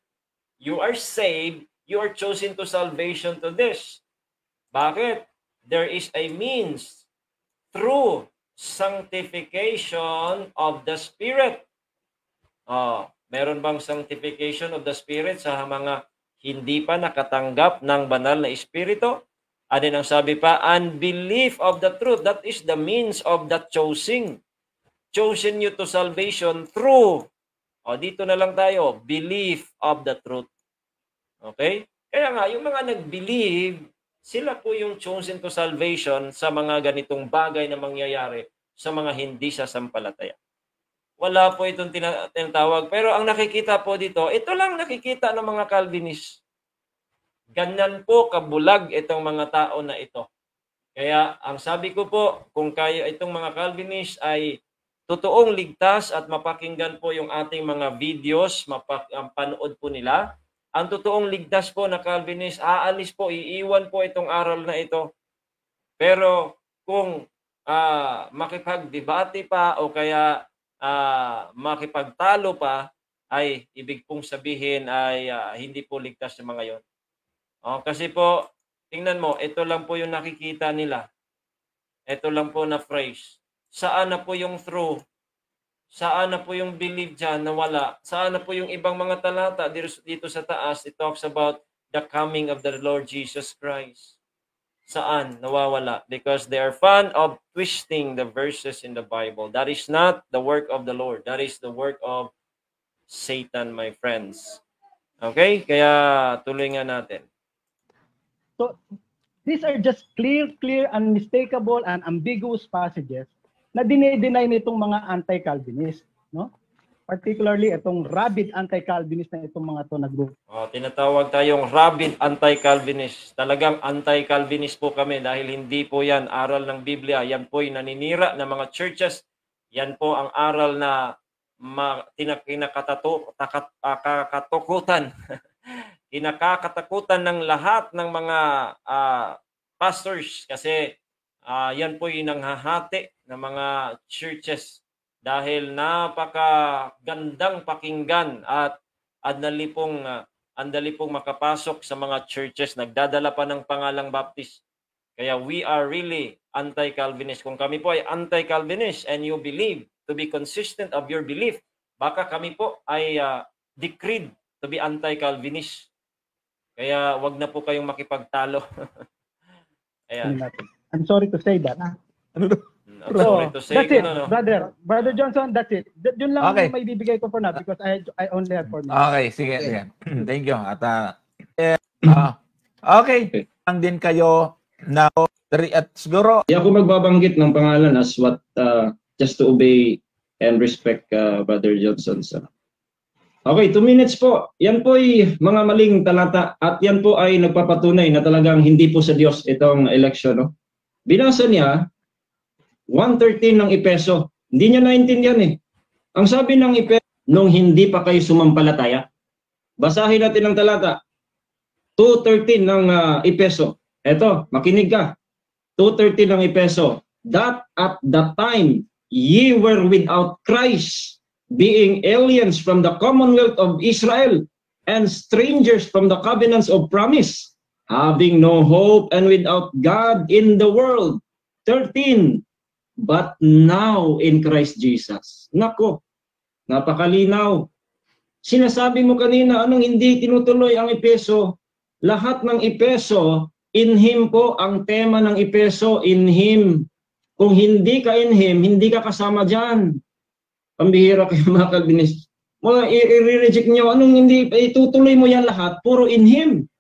you are saved, you are chosen to salvation to this. Bakit? There is a means through sanctification of the Spirit. Meron bang sanctification of the Spirit sa mga hindi pa nakatanggap ng banal na Espiritu? Ano ang sabi pa? Unbelief of the truth. That is the means of that choosing. Chosen you to salvation through. Dito na lang tayo. Belief of the truth. Okay? Kaya nga, yung mga nag-believe, sila po yung chosen to salvation sa mga ganitong bagay na mangyayari sa mga hindi sasampalataya. Wala po itong tinatawag. Pero ang nakikita po dito, ito lang nakikita ng mga Calvinist. Ganyan po kabulag itong mga tao na ito. Kaya ang sabi ko po, kung kayo itong mga Calvinist ay totoong ligtas at mapakinggan po yung ating mga videos, panood po nila, ang totoong ligtas po na Calvinist, aalis po, iiwan po itong aral na ito. Pero kung makipagdebate pa o kaya makipagtalo pa, ay ibig pong sabihin ay hindi po ligtas yung mga yon. Kasi po, tingnan mo, ito lang po yung nakikita nila. Ito lang po na phrase. Saan na po yung true? Saan na po yung believe dyan na wala? Saan na po yung ibang mga talata dito sa taas? It talks about the coming of the Lord Jesus Christ. Saan? Nawawala. Because they are fond of twisting the verses in the Bible. That is not the work of the Lord. That is the work of Satan, my friends. Okay? Kaya tuloy nga natin. So, These are just clear, unmistakable, and ambiguous passages na dinideny nitong mga anti-Calvinist, no? Particularly itong rabid anti-Calvinist na itong mga to na group. Tinatawag tayong rabid anti-Calvinist. Talagang anti-Calvinist po kami dahil hindi po yan aral ng Biblia. Yan po yung naninira ng mga churches. Yan po ang aral na kinakatakutan kinakatakutan ng lahat ng mga pastors kasi yan po yung nanghahati ng mga churches dahil napakagandang pakinggan at andali pong makapasok sa mga churches, nagdadala pa ng pangalang Baptist. Kaya we are really anti-Calvinist. Kung kami po ay anti-Calvinist and you believe to be consistent of your belief, baka kami po ay decreed to be anti-Calvinist. Kaya wag na po kayong makipagtalo. Ayan. I'm sorry to say that. Sorry to say, that's it, Brother Johnson, that's it. Yun lang Okay. may bibigay ko for now because I only have 4 minutes. Okay, sige. Thank you. At okay. Ang din kayo na at siguro Di ako magbabanggit ng pangalan as what just to obey and respect Brother Johnson. Okay, 2 minutes po. Yan po ay mga maling talata at yan po ay nagpapatunay na talagang hindi po sa Diyos itong election. No? Binasa niya 1:13 ng Epeso. Hindi niya naintindihan eh. Ang sabi ng Epeso, nung hindi pa kayo sumampalataya. Basahin natin ang talata. 2:13 ng Epeso. Eto, makinig ka. 2:13 ng Epeso. That at the time ye were without Christ, being aliens from the commonwealth of Israel and strangers from the covenants of promise, having no hope and without God in the world. 13. But now in Christ Jesus. Nako, napakalinaw. Sinasabi mo kanina, anong hindi tinutuloy ang Epeso? Lahat ng Epeso, in Him po ang tema ng Epeso, in Him. Kung hindi ka in Him, hindi ka kasama dyan. Pambihira kayo mga Calvinist. I-reject nyo, anong hindi, itutuloy mo yan lahat, puro in Him.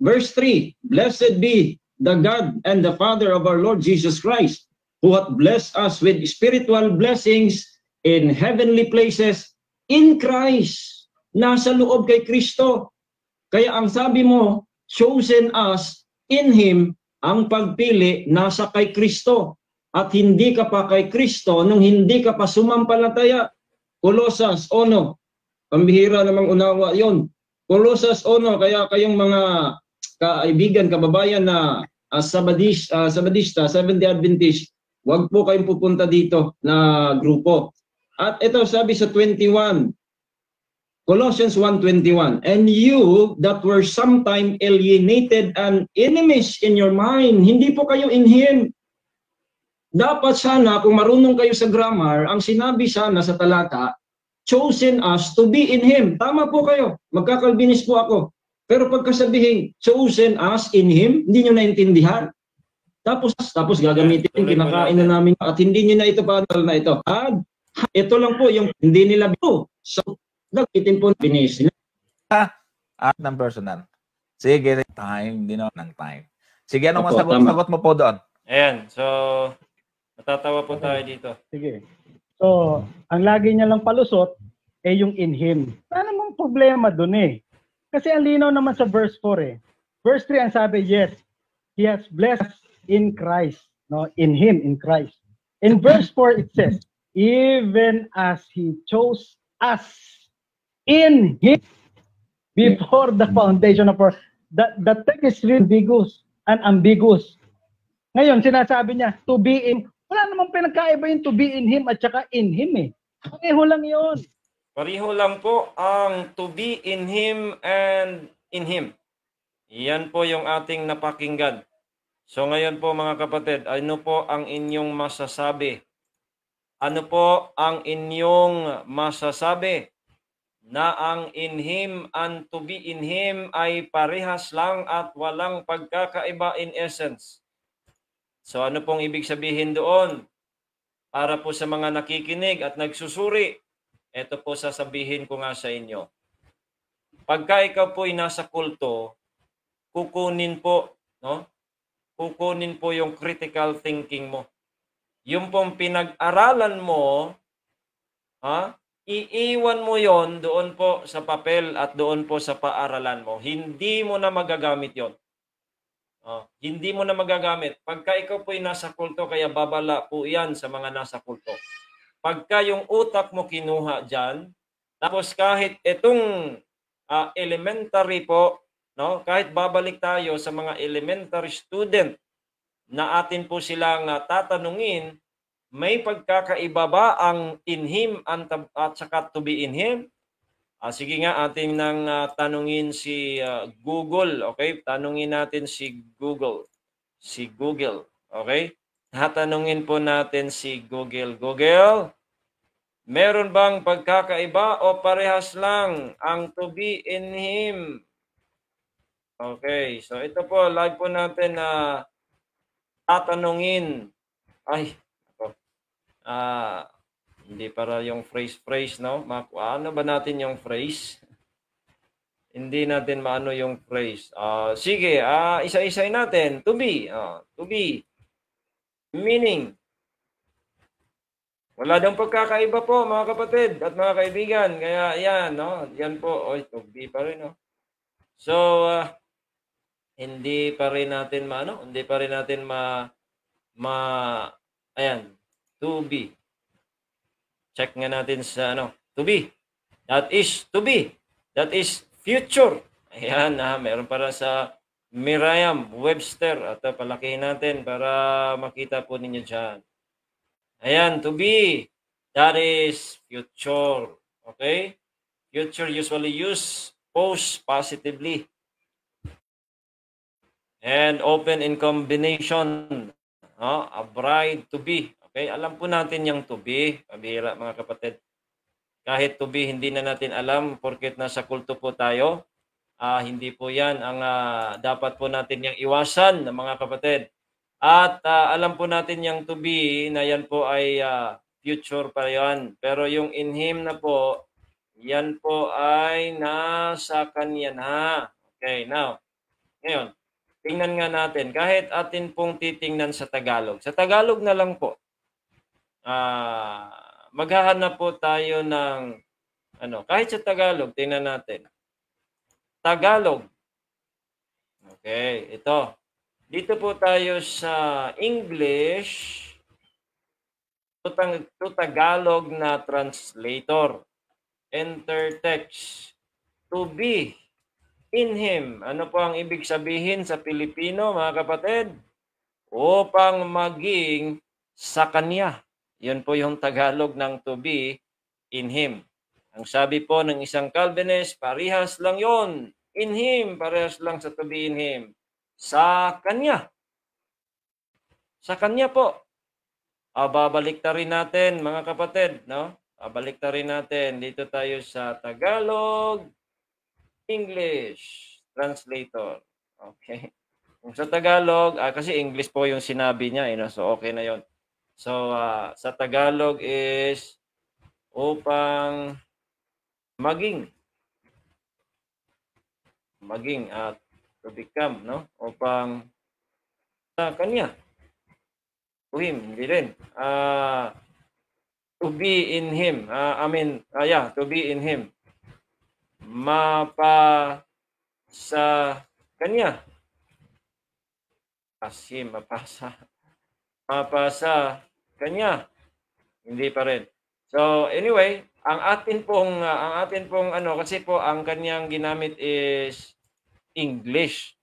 Verse 3, Blessed be the God and the Father of our Lord Jesus Christ, who hath blessed us with spiritual blessings in heavenly places in Christ. Nasa loob kay Kristo. Kaya ang sabi mo, chosen us in Him, ang pagpili nasa kay Kristo. At hindi ka pa kay Kristo nung hindi ka pa sumampalataya. Colossus 1. Pambihira namang unawa yon. Colossus 1. Kaya kayong mga kaibigan, kababayan na Sabadista, Seventh-day Adventist, huwag po kayong pupunta dito na grupo. At ito sabi sa 21, Colossians 1:21, and you that were sometime alienated and enemies in your mind, hindi po kayo in Him. Dapat sana, kung marunong kayo sa grammar, ang sinabi sana sa talata, chosen us to be in Him. Tama po kayo, magkakalbinis po ako. Pero pagkasabihin, chosen us in Him, hindi nyo naintindihan. Tapos gagamitin, kinakain na namin at hindi nyo na ito panal na ito. At ito lang po yung hindi nila bito. So, nagitin po binis nila. at ng personal. Sige, time, hindi na ng time. Sige, anong Opo, masagot mo po doon? Ayan, so natatawa po tayo dito. Sige. So, ang lagi niya lang palusot ay yung in Him. Wala namang problema doon eh. Kasi ang linaw naman sa verse 4 eh. Verse 3 ang sabi, yes, He has blessed in Christ. No, in Him, in Christ. In verse 4 it says, even as He chose us in Him before the foundation of earth. The text is really ambiguous. Ngayon, sinasabi niya, to be in, wala namang pinagkaiba yung to be in Him at saka in Him eh. Pareho lang yun. Pareho lang po ang to be in Him and in Him. Yan po yung ating napakinggan. So ngayon po mga kapatid, ano po ang inyong masasabi? Ano po ang inyong masasabi? Na ang in Him and to be in Him ay parehas lang at walang pagkakaiba in essence. So ano pong ibig sabihin doon? Para po sa mga nakikinig at nagsusuri, ito po sasabihin ko nga sa inyo. Pagka ikaw po ay nasa kulto, kukunin po no? Kukunin po yung critical thinking mo. Yung pong pinag-aralan mo, iiwan mo yon doon po sa papel at doon po sa paaralan mo. Hindi mo na magagamit yon. Hindi mo na magagamit. Pagka ikaw po'y nasa kulto, kaya babala po yan sa mga nasa kulto. Pagka yung utak mo kinuha dyan, tapos kahit itong elementary po, no, kahit babalik tayo sa mga elementary student na atin po silang tatanungin, may pagkakaiba ba ang in him at saka to be in him? Sige nga, ating nang tanungin si Google, okay? Tanungin natin si Google. Si Google, okay? Tatanungin po natin si Google. Google, meron bang pagkakaiba o parehas lang ang to be in him? Okay, so ito po, live po natin na tatanungin. Ay, ako. Hindi para yung phrase, no? Ano ba natin yung phrase? Hindi natin maano yung phrase. Sige, isa-isay natin. To be. To be. Meaning. Wala daw pagkakaiba po, mga kapatid at mga kaibigan. Kaya yan, no? Yan po. Oy, to be pa rin, no? So, hindi pa rin natin hindi pa rin natin ayan, to be. Check nga natin sa to be. That is to be. That is future. Ayan, meron para sa Merriam-Webster. At palakihin natin para makita po ninyo dyan. Ayan, to be. That is future. Okay? Future usually used post positively. And open in combination. A bride to be. Okay, alam po natin yung to be, pabihira mga kapatid. Kahit to be, hindi na natin alam porket nasa kulto po tayo. Hindi po yan ang dapat po natin yung iwasan, mga kapatid. At alam po natin yung to be na yan po ay future pa yan. Pero yung in him na po, yan po ay nasa kanya na. Okay, now, ngayon, tingnan nga natin. Kahit atin pong titingnan sa Tagalog. Sa Tagalog na lang po. Maghahanap po tayo ng kahit sa Tagalog, tingnan natin. Tagalog. Okay, ito. Dito po tayo sa English to Tagalog na translator. Enter text. To be in him. Ano po ang ibig sabihin sa Pilipino, mga kapatid? Upang maging sa kanya. Yun po yung Tagalog ng to be in him. Ang sabi po ng isang Calvinist, parehas lang yon. In him, parehas lang sa to be in him. Sa kanya. Sa kanya po. Babalik ta rin natin, mga kapatid, no? Babalik ta rin natin. Dito tayo sa Tagalog, English, translator. Okay. Kung sa Tagalog, kasi English po yung sinabi niya, so okay na yon. So, sa Tagalog is upang maging at to become, no? Upang sa kanya. To him, hindi rin. To be in him. To be in him. Mapa sa kanya. Mapasa kanya. Hindi pa rin. So anyway, ang atin pong kasi po ang kanyang ginamit is English.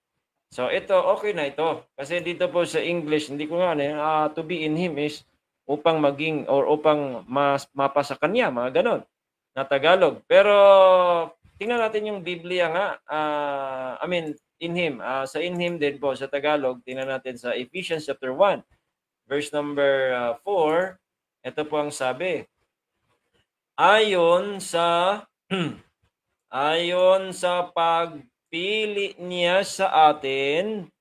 So ito okay na ito. Kasi dito po sa English, hindi ko nga to be in him is upang maging or upang mapasa kanya, mga ganon na Tagalog. Pero tingnan natin yung Biblia nga. In him. Sa in him din po sa Tagalog, tingnan natin sa Ephesians chapter 1. Verse number 4, ito po ang sabi. Ayon sa pagpili niya sa atin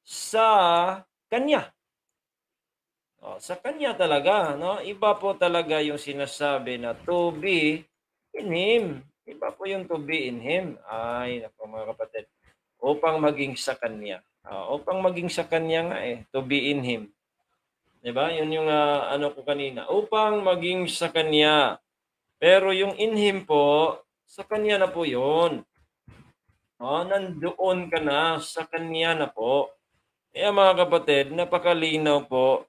sa kanya. Sa kanya talaga, no? Iba po talaga yung sinasabi na to be in him. Iba po yung to be in him. Ay, naku mga kapatid. Upang maging sa kanya. Upang maging sa Kanya nga to be in Him. Diba? Yun yung ano ko kanina. Upang maging sa Kanya. Pero yung in Him po, sa Kanya na po yun. Nandoon ka na, sa Kanya na po. Kaya mga kapatid, napakalinaw po.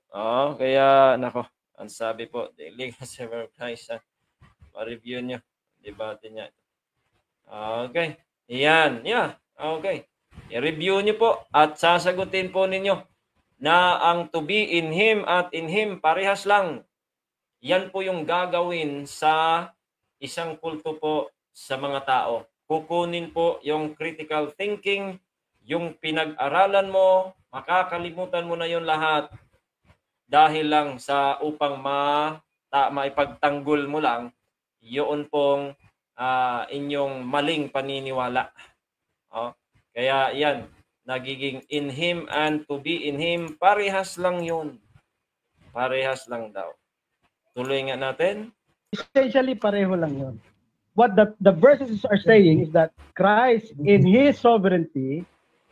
Kaya, nako, ang sabi po, daily kasi Christ, pa-review nyo. Debate niya. Okay. Yan. Yeah. Okay. I-review nyo po at sasagutin po ninyo na ang to be in Him at in Him parehas lang. Yan po yung gagawin sa isang kulto po sa mga tao. Kukunin po yung critical thinking, yung pinag-aralan mo, makakalimutan mo na yung lahat dahil lang sa upang maipagtanggol mo lang yun pong inyong maling paniniwala. Kaya yan, nagiging in Him and to be in Him, parehas lang yun. Parehas lang daw. Tuloy nga natin. Essentially, pareho lang yun. What the verses are saying is that Christ, in His sovereignty,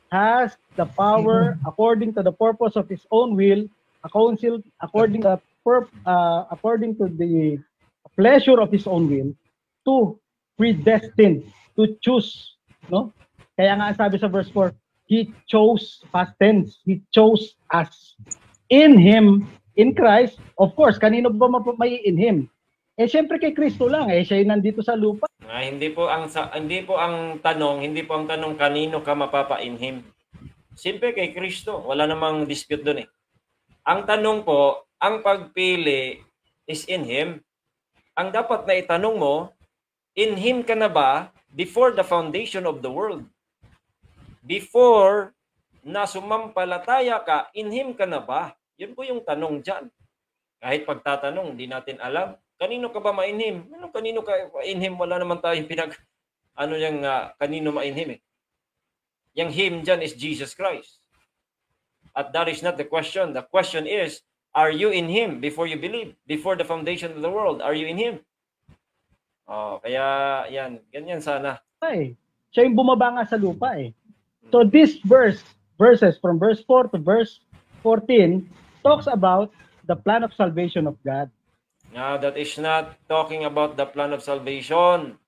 has the power according to the purpose of His own will, according to the pleasure of His own will, to predestine, to choose, no? Kaya nga sabi sa verse 4, He chose, past tense, He chose us. In Him, in Christ, of course, kanino ba may in Him? Siyempre kay Kristo lang, siya yung nandito sa lupa. Hindi po ang tanong kanino ka mapapa-in Him. Siyempre kay Kristo, wala namang dispute doon . Ang tanong po, ang pagpili is in Him. Ang dapat na itanong mo, in Him ka na ba before the foundation of the world? Before na sumampalataya ka, in Him ka na ba? Yun po yung tanong dyan. Kahit pagtatanong, hindi natin alam. Kanino ka ba ma-in-Him? Kanino ka ma-in-Him? Wala naman tayong kanino ma-in-Him . Yung Him dyan is Jesus Christ. At that is not the question. The question is, are you in Him before you believe? Before the foundation of the world, are you in Him? Kaya yan, ganyan sana. Siya yung bumaba nga sa lupa . So this verses from verse 4 to verse 14 talks about the plan of salvation of God. Now, that is not talking about the plan of salvation.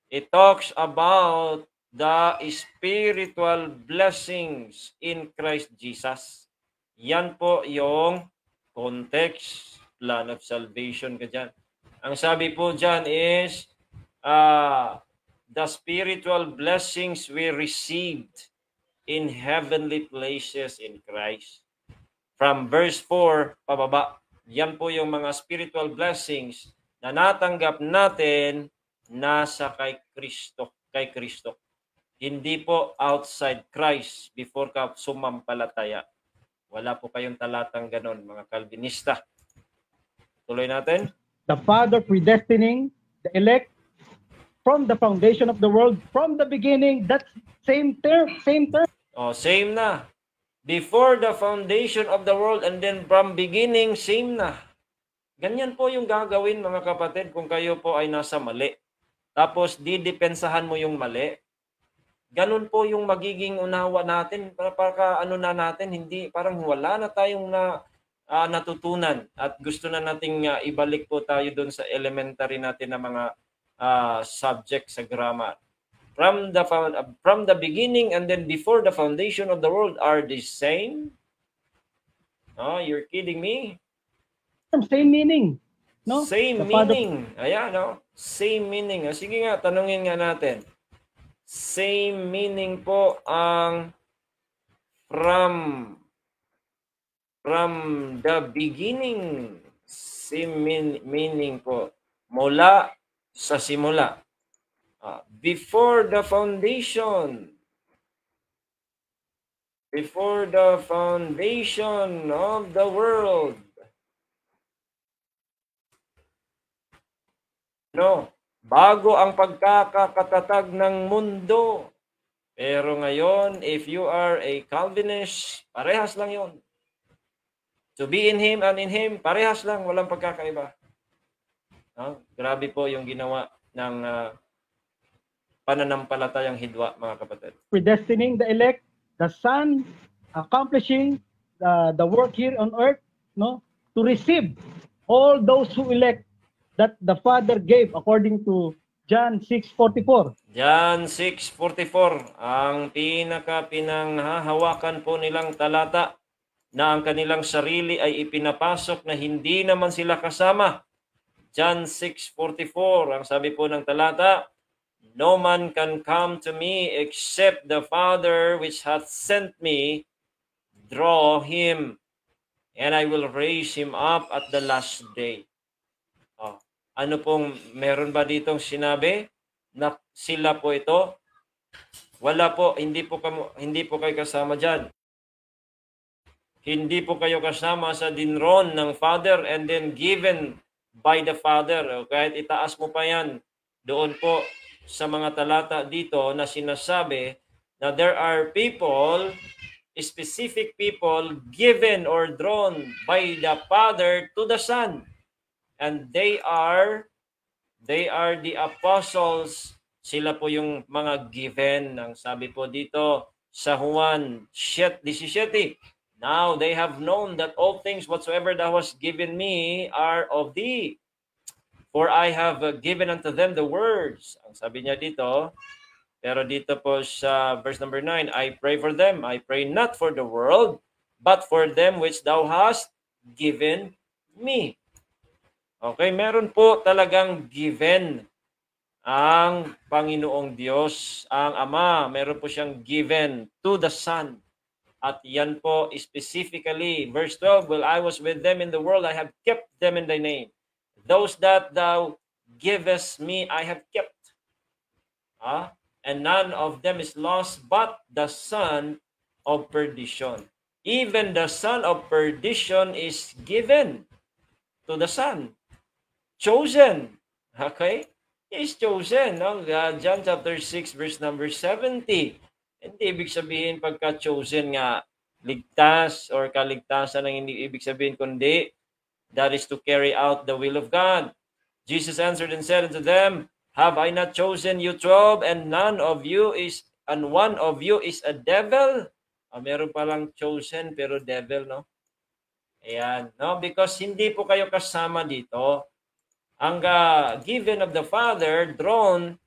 It talks about the spiritual blessings in Christ Jesus. Yan po yung context, plan of salvation ka dyan. Ang sabi po dyan is, the spiritual blessings we received in heavenly places in Christ. From verse 4 pababa, yan po yung mga spiritual blessings na natanggap natin nasa kay Kristo. Hindi po outside Christ before ka sumampalataya. Wala po kayong talatang ganon, mga Calvinista. Tuloy natin. The Father predestining the elect from the foundation of the world, from the beginning. That's same term. Same na. Before the foundation of the world and then from beginning, same na. Ganyan po yung gagawin, mga kapatid, kung kayo po ay nasa mali. Tapos didepensahan mo yung mali. Ganun po yung magiging unawa natin. Para hindi, parang wala na tayong natutunan. At gusto na nating ibalik po tayo doon sa elementary natin na mga subject sa grammar. From the beginning and then before the foundation of the world are the same? You're kidding me? Same meaning. No? Same meaning. Ayan, no? Same meaning. Sige nga, tanungin nga natin. Same meaning po ang from the beginning. Same meaning po. Mula sa simula. Before the foundation. Before the foundation of the world. No, bago ang pagkakatatag ng mundo. Pero ngayon, if you are a Calvinist, parehas lang yon. To be in Him and in Him, parehas lang, walang pagkakaiba. Grabe po yung ginawa ng pananampalatayang hidwa, mga kapatid. Predestining the elect, the Son accomplishing the work here on earth, no, to receive all those who elect that the Father gave according to John 6:44. John 6:44, ang pinanghahawakan po nilang talata na ang kanilang sarili ay ipinapasok na hindi naman sila kasama. John 6:44, ang sabi po ng talata, no man can come to me except the Father which hath sent me draw him, and I will raise him up at the last day. Oh, ano pong meron ba ditong sinabi na sila po ito? Wala po, hindi po kayo kasama diyan. Hindi po kayo kasama sa dinron ng Father and then given by the Father. Kahit itaas mo pa yan doon po sa mga talata dito na sinasabi na there are people, specific people given or drawn by the Father to the Son. And they are the apostles. Sila po yung mga given. Ang sabi po dito sa Juan 17, now they have known that all things whatsoever thou hast given me are of thee. For I have given unto them the words. Ang sabi niya dito, pero dito po sa verse number 9, I pray for them. I pray not for the world, but for them which thou hast given me. Okay, meron po talagang given ang Panginoong Diyos, ang Ama. Meron po siyang given to the Son. At yan po specifically, verse 12, while I was with them in the world, I have kept them in thy name. Those that thou givest me, I have kept. And none of them is lost, but the son of perdition. Even the son of perdition is given to the son. Chosen. Okay? He is chosen. No? John chapter 6, verse number 70. Hindi ibig sabihin pagka-chosen nga ligtas or kaligtasan ang hindi ibig sabihin kundi that is to carry out the will of God. Jesus answered and said unto them, have I not chosen you 12 and one of you is a devil? Meron palang chosen pero devil, no? Ayan, no? Because hindi po kayo kasama dito. Ang given of the Father, drawn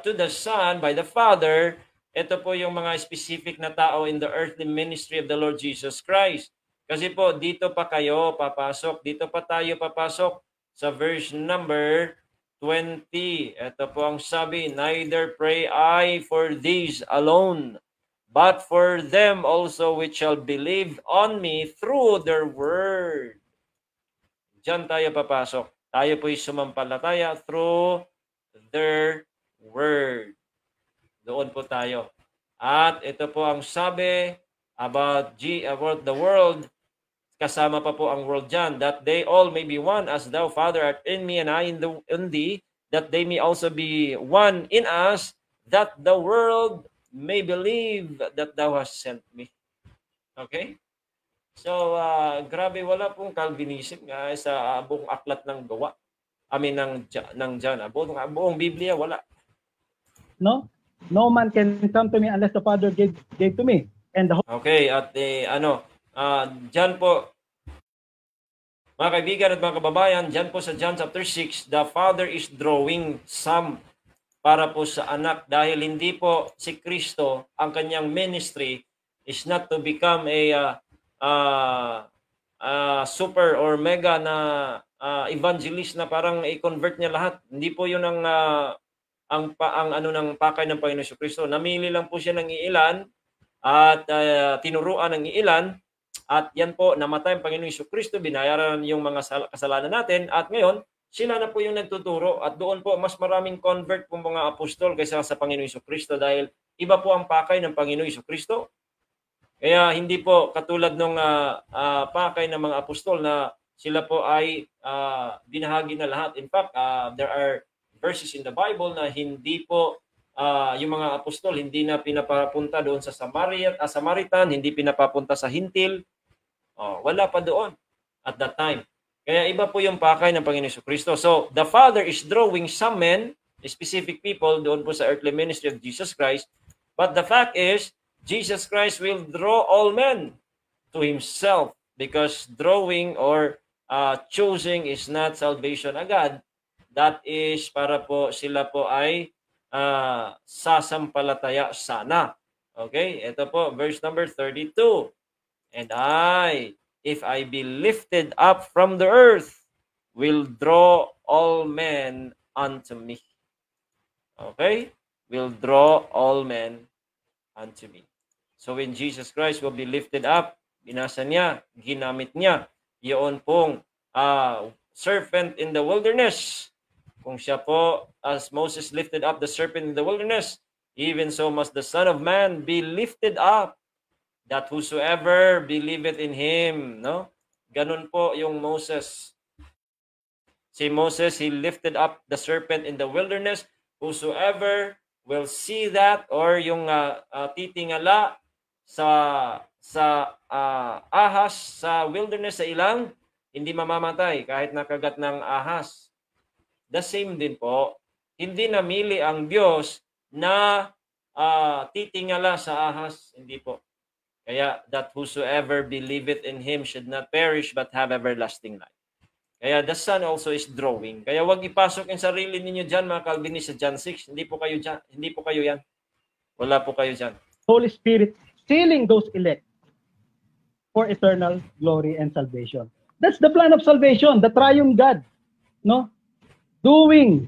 to the Son by the Father. Ito po yung mga specific na tao in the earthly ministry of the Lord Jesus Christ. Kasi po, dito pa kayo papasok. Dito pa tayo papasok sa verse number 20. Ito po ang sabi, neither pray I for these alone, but for them also which shall believe on me through their word. Diyan tayo papasok. Tayo po'y sumampalataya through their word. Doon po tayo. At ito po ang sabi about the world. Kasama pa po ang world dyan. That they all may be one as thou, Father, art in me and I in thee. That they may also be one in us. That the world may believe that thou hast sent me. Okay? So, grabe, wala pong Calvinism sa buong aklat ng gawa. Ng John. Buong Biblia, wala. No? No man can come to me unless the Father gave to me. And the okay, at dyan po, mga kaibigan at mga kababayan, dyan po sa John chapter 6, the Father is drawing some para po sa anak dahil hindi po si Kristo, ang kanyang ministry is not to become a super or mega na evangelist na parang i-convert niya lahat. Hindi po yun ang ng pakay ng Panginoon Jesucristo. Namili lang po siya ng iilan at tinuruan ng iilan at yan po namatay ang Panginoon Jesucristo, binayaran yung mga kasalanan natin at ngayon sila na po yung nagtuturo at doon po mas maraming convert po mga apostol kaysa sa Panginoon Jesucristo dahil iba po ang pakay ng Panginoon Jesucristo. Kaya hindi po katulad ng pakay ng mga apostol na sila po ay binahagi na lahat. In fact, there are verses in the Bible na hindi po yung mga apostol hindi na pinapapunta doon sa Samaritan, hindi pinapapunta sa Hintil. Wala pa doon at that time. Kaya iba po yung pakay ng Panginoon Jesucristo. So, the Father is drawing some men, specific people doon po sa earthly ministry of Jesus Christ. But the fact is, Jesus Christ will draw all men to Himself, because drawing or choosing is not salvation agad. That is para po sila po ay sasampalataya sana. Okay, ito po, verse number 32. And if I be lifted up from the earth, will draw all men unto me. Okay? Will draw all men unto me. So when Jesus Christ will be lifted up, binasa niya, ginamit niya, yun pong serpent in the wilderness. Kung siya po, as Moses lifted up the serpent in the wilderness, even so must the Son of Man be lifted up, that whosoever believeth in Him. No? Ganun po yung Moses. Si Moses, he lifted up the serpent in the wilderness. Whosoever will see that, or yung titingala sa ahas sa wilderness, sa ilang, hindi mamamatay kahit nakagat ng ahas. The same din po, hindi namili ang Diyos na titingala sa ahas. Hindi po. Kaya, that whosoever believeth in Him should not perish but have everlasting life. Kaya the Son also is drawing. Kaya wag ipasok yung sarili ninyo dyan, mga Calvinist, sa John 6. Hindi po kayo dyan. Hindi po kayo yan. Wala po kayo dyan. Holy Spirit sealing those elect for eternal glory and salvation. That's the plan of salvation, the triune God, no? Doing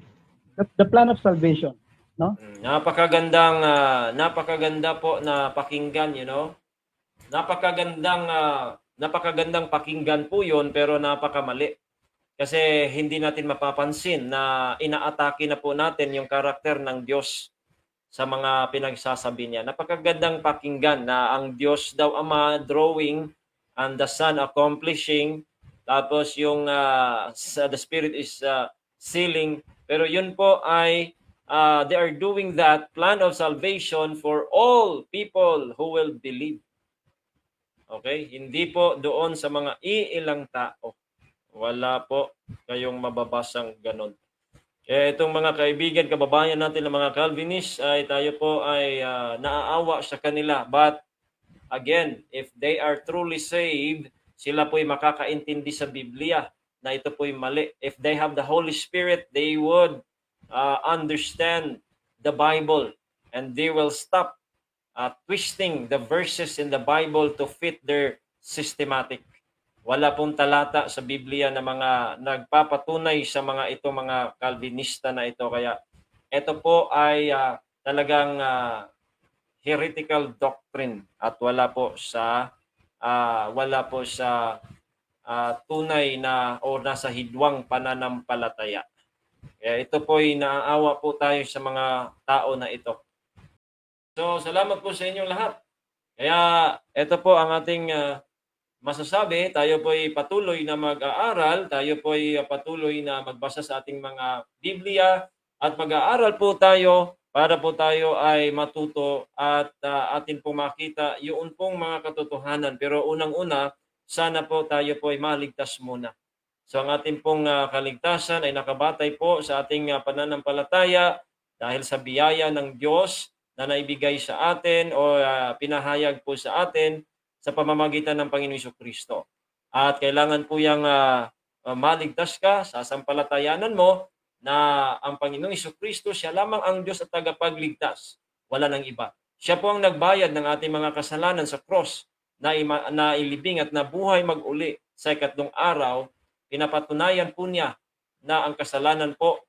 the plan of salvation, no? Napakaganda po na pakinggan, you know. Napakagandang pakinggan po 'yon, pero napakamali. Kasi hindi natin mapapansin na inaatake na po natin yung karakter ng Diyos sa mga pinagsasabi niya. Napakagandang pakinggan na ang Diyos daw Ama drawing and the Son accomplishing, tapos yung the Spirit is sealing. Pero yun po ay they are doing that plan of salvation for all people who will believe. Okay? Hindi po doon sa mga iilang tao. Wala po kayong mababasang ganon. Kaya itong mga kaibigan, kababayan natin ng mga Calvinist, ay tayo po ay naaawa sa kanila. But again, if they are truly saved, sila po ay makakaintindi sa Biblia na ito po ay mali. If they have the Holy Spirit, they would understand the Bible, and they will stop twisting the verses in the Bible to fit their systematic. Wala pong talata sa Biblia na mga nagpapatunay sa mga ito, mga Calvinista na ito. Kaya ito po ay talagang heretical doctrine at wala po sa tunay na o nasa hidwang pananampalataya. Kaya ito po ay naaawa po tayo sa mga tao na ito. So, salamat po sa inyong lahat. Kaya ito po ang ating masasabi. Tayo po ay patuloy na mag-aaral. Tayo po ay patuloy na magbasa sa ating mga Biblia. At mag-aaral po tayo para po tayo ay matuto at atin pong makita yung pong mga katotohanan. Pero unang-una, sana po tayo po ay maligtas muna. So ang ating pong kaligtasan ay nakabatay po sa ating pananampalataya dahil sa biyaya ng Diyos na naibigay sa atin o pinahayag po sa atin sa pamamagitan ng Panginoong Jesucristo. At kailangan po yung maligtas ka, sasampalatayanan mo na ang Panginoong Jesucristo, siya lamang ang Diyos at tagapagligtas. Wala nang iba. Siya po ang nagbayad ng ating mga kasalanan sa cross na ilibing at nabuhay mag-uli sa ikatlong araw. Pinapatunayan po niya na ang kasalanan po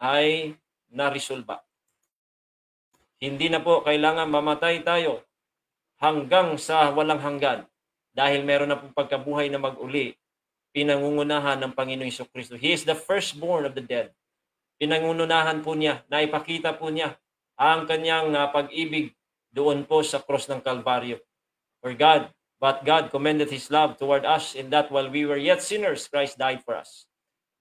ay naresolba. Hindi na po kailangan mamatay tayo hanggang sa walang hanggan dahil meron na pong pagkabuhay na mag-uli, pinangungunahan ng Panginoong Jesucristo. He is the firstborn of the dead. Pinangungunahan po niya, naipakita po niya ang kanyang pag-ibig doon po sa cross ng Kalbaryo. But God commended His love toward us in that while we were yet sinners, Christ died for us.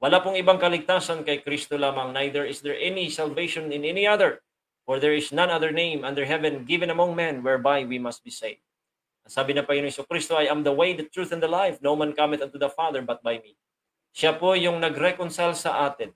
Wala pong ibang kaligtasan kay Kristo lamang, neither is there any salvation in any other. For there is none other name under heaven given among men whereby we must be saved. Sabi ng Panginoon Jesucristo, I am the way, the truth, and the life. No man cometh unto the Father but by me. Siya po yung nag-reconcile sa atin.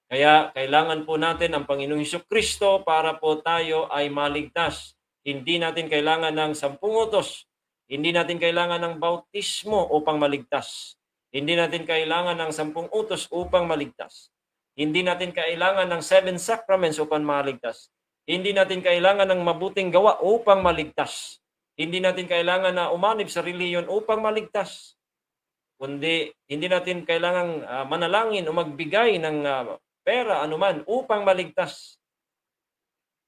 Kaya kailangan po natin ang Panginoong Jesucristo para po tayo ay maligtas. Hindi natin kailangan ng 10 utos. Hindi natin kailangan ng bautismo upang maligtas. Hindi natin kailangan ng 10 utos upang maligtas. Hindi natin kailangan ng 7 sacraments upang maligtas. Hindi natin kailangan ng mabuting gawa upang maligtas. Hindi natin kailangan na umanib sa reliyon upang maligtas. Kundi hindi natin kailangang manalangin o magbigay ng pera anuman upang maligtas.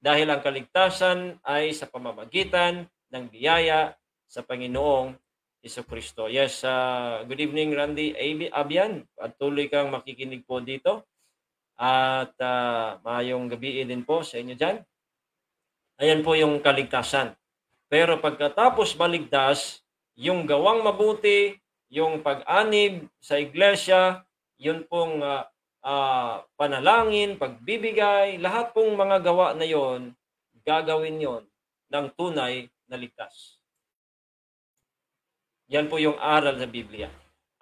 Dahil ang kaligtasan ay sa pamamagitan ng biyaya sa Panginoong Jesucristo. Yes, good evening Randy Abian. Patuloy kang makikinig po dito. At maayong gabi din po sa inyo dyan. Ayan po yung kaligtasan. Pero pagkatapos maligtas, yung gawang mabuti, yung pag-anib sa iglesia, yun pong panalangin, pagbibigay, lahat pong mga gawa na yon, gagawin yon ng tunay na ligtas. Yan po yung aral sa Biblia.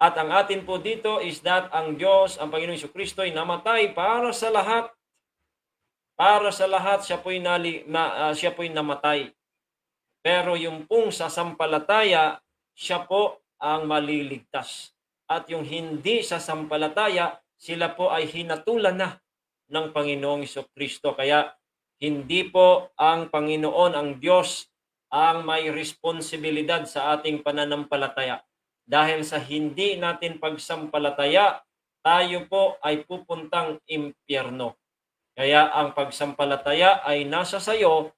At ang atin po dito is that ang Diyos, ang Panginoong Jesucristo ay namatay para sa lahat. Para sa lahat, siya po'y namatay. Pero yung pong sasampalataya, siya po ang maliligtas. At yung hindi sasampalataya, sila po ay hinatulan na ng Panginoong Jesucristo. Kaya hindi po ang Panginoon, ang Diyos, ang may responsibilidad sa ating pananampalataya. Dahil sa hindi natin pagsampalataya, tayo po ay pupuntang impyerno. Kaya ang pagsampalataya ay nasa sayo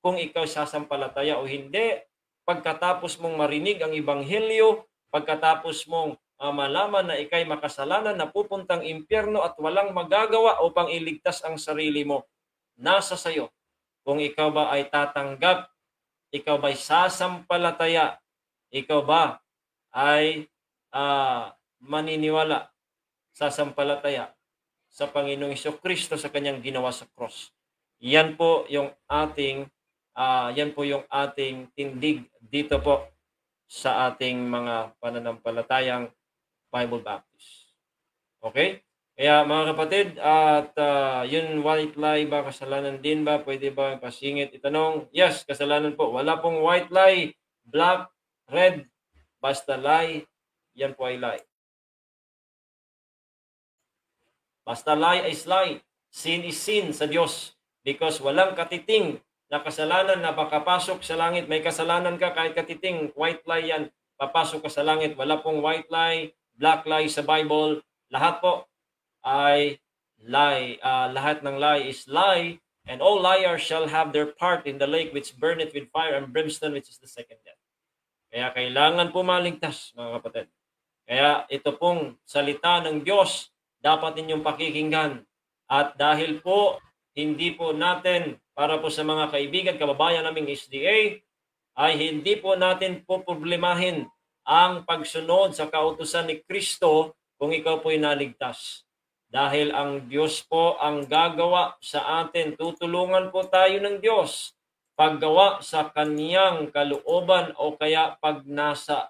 kung ikaw sasampalataya o hindi. Pagkatapos mong marinig ang Ebanghelyo, pagkatapos mong malaman na ikay makasalanan na pupuntang impyerno at walang magagawa upang iligtas ang sarili mo, nasa sayo kung ikaw ba ay tatanggap, ikaw ba ay sasampalataya, ikaw ba ay maniniwala, sasampalataya sa Panginoong Jesucristo sa kanyang ginawa sa cross. Yan po yung ating tindig dito po sa ating mga pananampalatayang Bible Baptist. Okay? Kaya mga kapatid, at yun white lie ba, kasalanan din ba? Pwede ba pasingit itanong? Yes, kasalanan po. Wala pong white lie, black, red, basta lie, yan po ay lie. Basta lie is lie. Sin is sin sa Diyos. Because walang katiting na kasalanan na makapasok sa langit. May kasalanan ka kahit katiting, white lie yan, papasok ka sa langit. Wala pong white lie, black lie sa Bible. Lahat po ay lie. Lahat ng lie is lie. And all liars shall have their part in the lake which burneth with fire and brimstone, which is the second death. Kaya kailangan po maligtas, mga kapatid. Kaya ito pong salita ng Diyos, dapat ninyong pakikinggan. At dahil po, hindi po natin, para po sa mga kaibigan, kababayan naming SDA, ay hindi po natin po problemahin ang pagsunod sa kautusan ni Kristo kung ikaw po'y naligtas. Dahil ang Diyos po ang gagawa sa atin. Tutulungan po tayo ng Diyos paggawa sa kaniyang kalooban o kaya pagnanasa.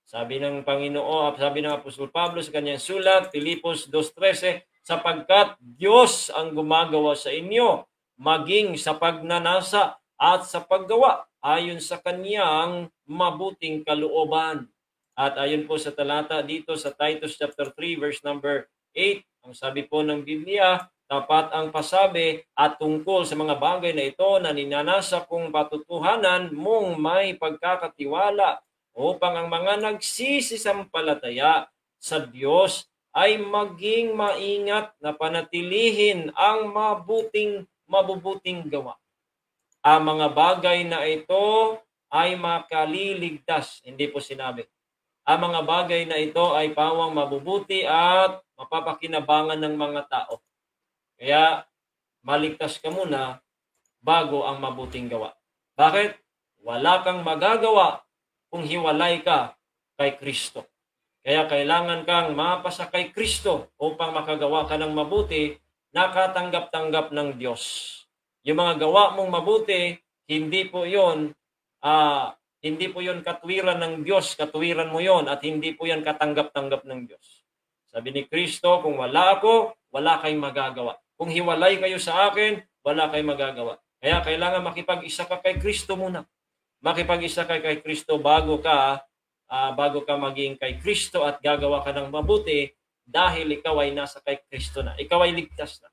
Sabi ng Panginoon, sabi ng Apostol Pablo sa kanyang sulat, Filipos 2:13, sapagkat Diyos ang gumagawa sa inyo, maging sa pagnanasa at sa paggawa, ayon sa kaniyang mabuting kalooban. At ayon po sa talata dito sa Titus chapter 3 verse number 8, ang sabi po ng Biblia, tapat ang pasabi at tungkol sa mga bagay na ito na ninanasa kong patutuhanan mong may pagkakatiwala upang ang mga nagsisisampalataya sa Diyos ay maging maingat na panatilihin ang mabubuting gawa. Ang mga bagay na ito ay makaliligtas. Hindi po sinabi. Ang mga bagay na ito ay pawang mabubuti at mapapakinabangan ng mga tao. Kaya maligtas ka muna bago ang mabuting gawa. Bakit? Wala kang magagawa kung hiwalay ka kay Kristo. Kaya kailangan kang mapasa kay Kristo upang makagawa ka ng mabuti na katanggap-tanggap ng Diyos. Yung mga gawa mong mabuti, hindi po yun katwiran ng Diyos, katwiran mo yon at hindi po yan katanggap-tanggap ng Diyos. Sabi ni Kristo, kung wala ako, wala kayong magagawa. Kung hiwalay kayo sa akin, wala kayong magagawa. Kaya kailangan makipag-isa ka kay Kristo muna. Makipag-isa ka kay Kristo bago ka maging kay Kristo at gagawa ka ng mabuti dahil ikaw ay nasa kay Kristo na. Ikaw ay ligtas na.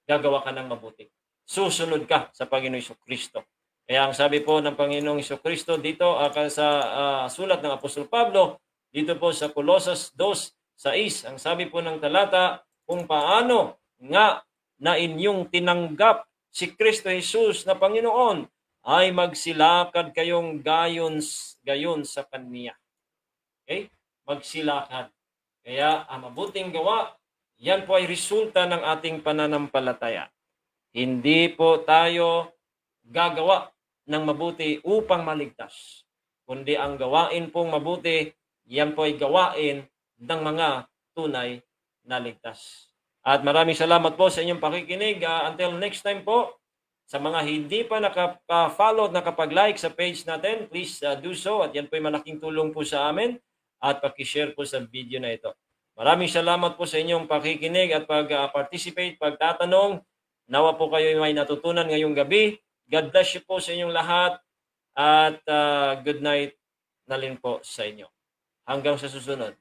Gagawa ka ng mabuti. Susunod ka sa Panginoong Jesucristo. Kaya ang sabi po ng Panginoong Jesucristo dito sa sulat ng Apostol Pablo, dito po sa Colossus 2:6, ang sabi po ng talata, kung paano nga na inyong tinanggap si Kristo Jesus na Panginoon, ay magsilakad kayong gayon sa Kanya. Okay? Magsilakad. Kaya ang mabuting gawa, yan po ay resulta ng ating pananampalataya. Hindi po tayo gagawa ng mabuti upang maligtas. Kundi ang gawain pong mabuti, yan po ay gawain ng mga tunay na ligtas. At maraming salamat po sa inyong pakikinig. Until next time po, sa mga hindi pa nakapa-follow at nakapag-like sa page natin, please do so. At yan po ay malaking tulong po sa amin. At pakishare po sa video na ito. Maraming salamat po sa inyong pakikinig at pag-participate, pagtatanong. Nawa po kayo may natutunan ngayong gabi. God bless you po sa inyong lahat. At good night na rin po sa inyo. Hanggang sa susunod.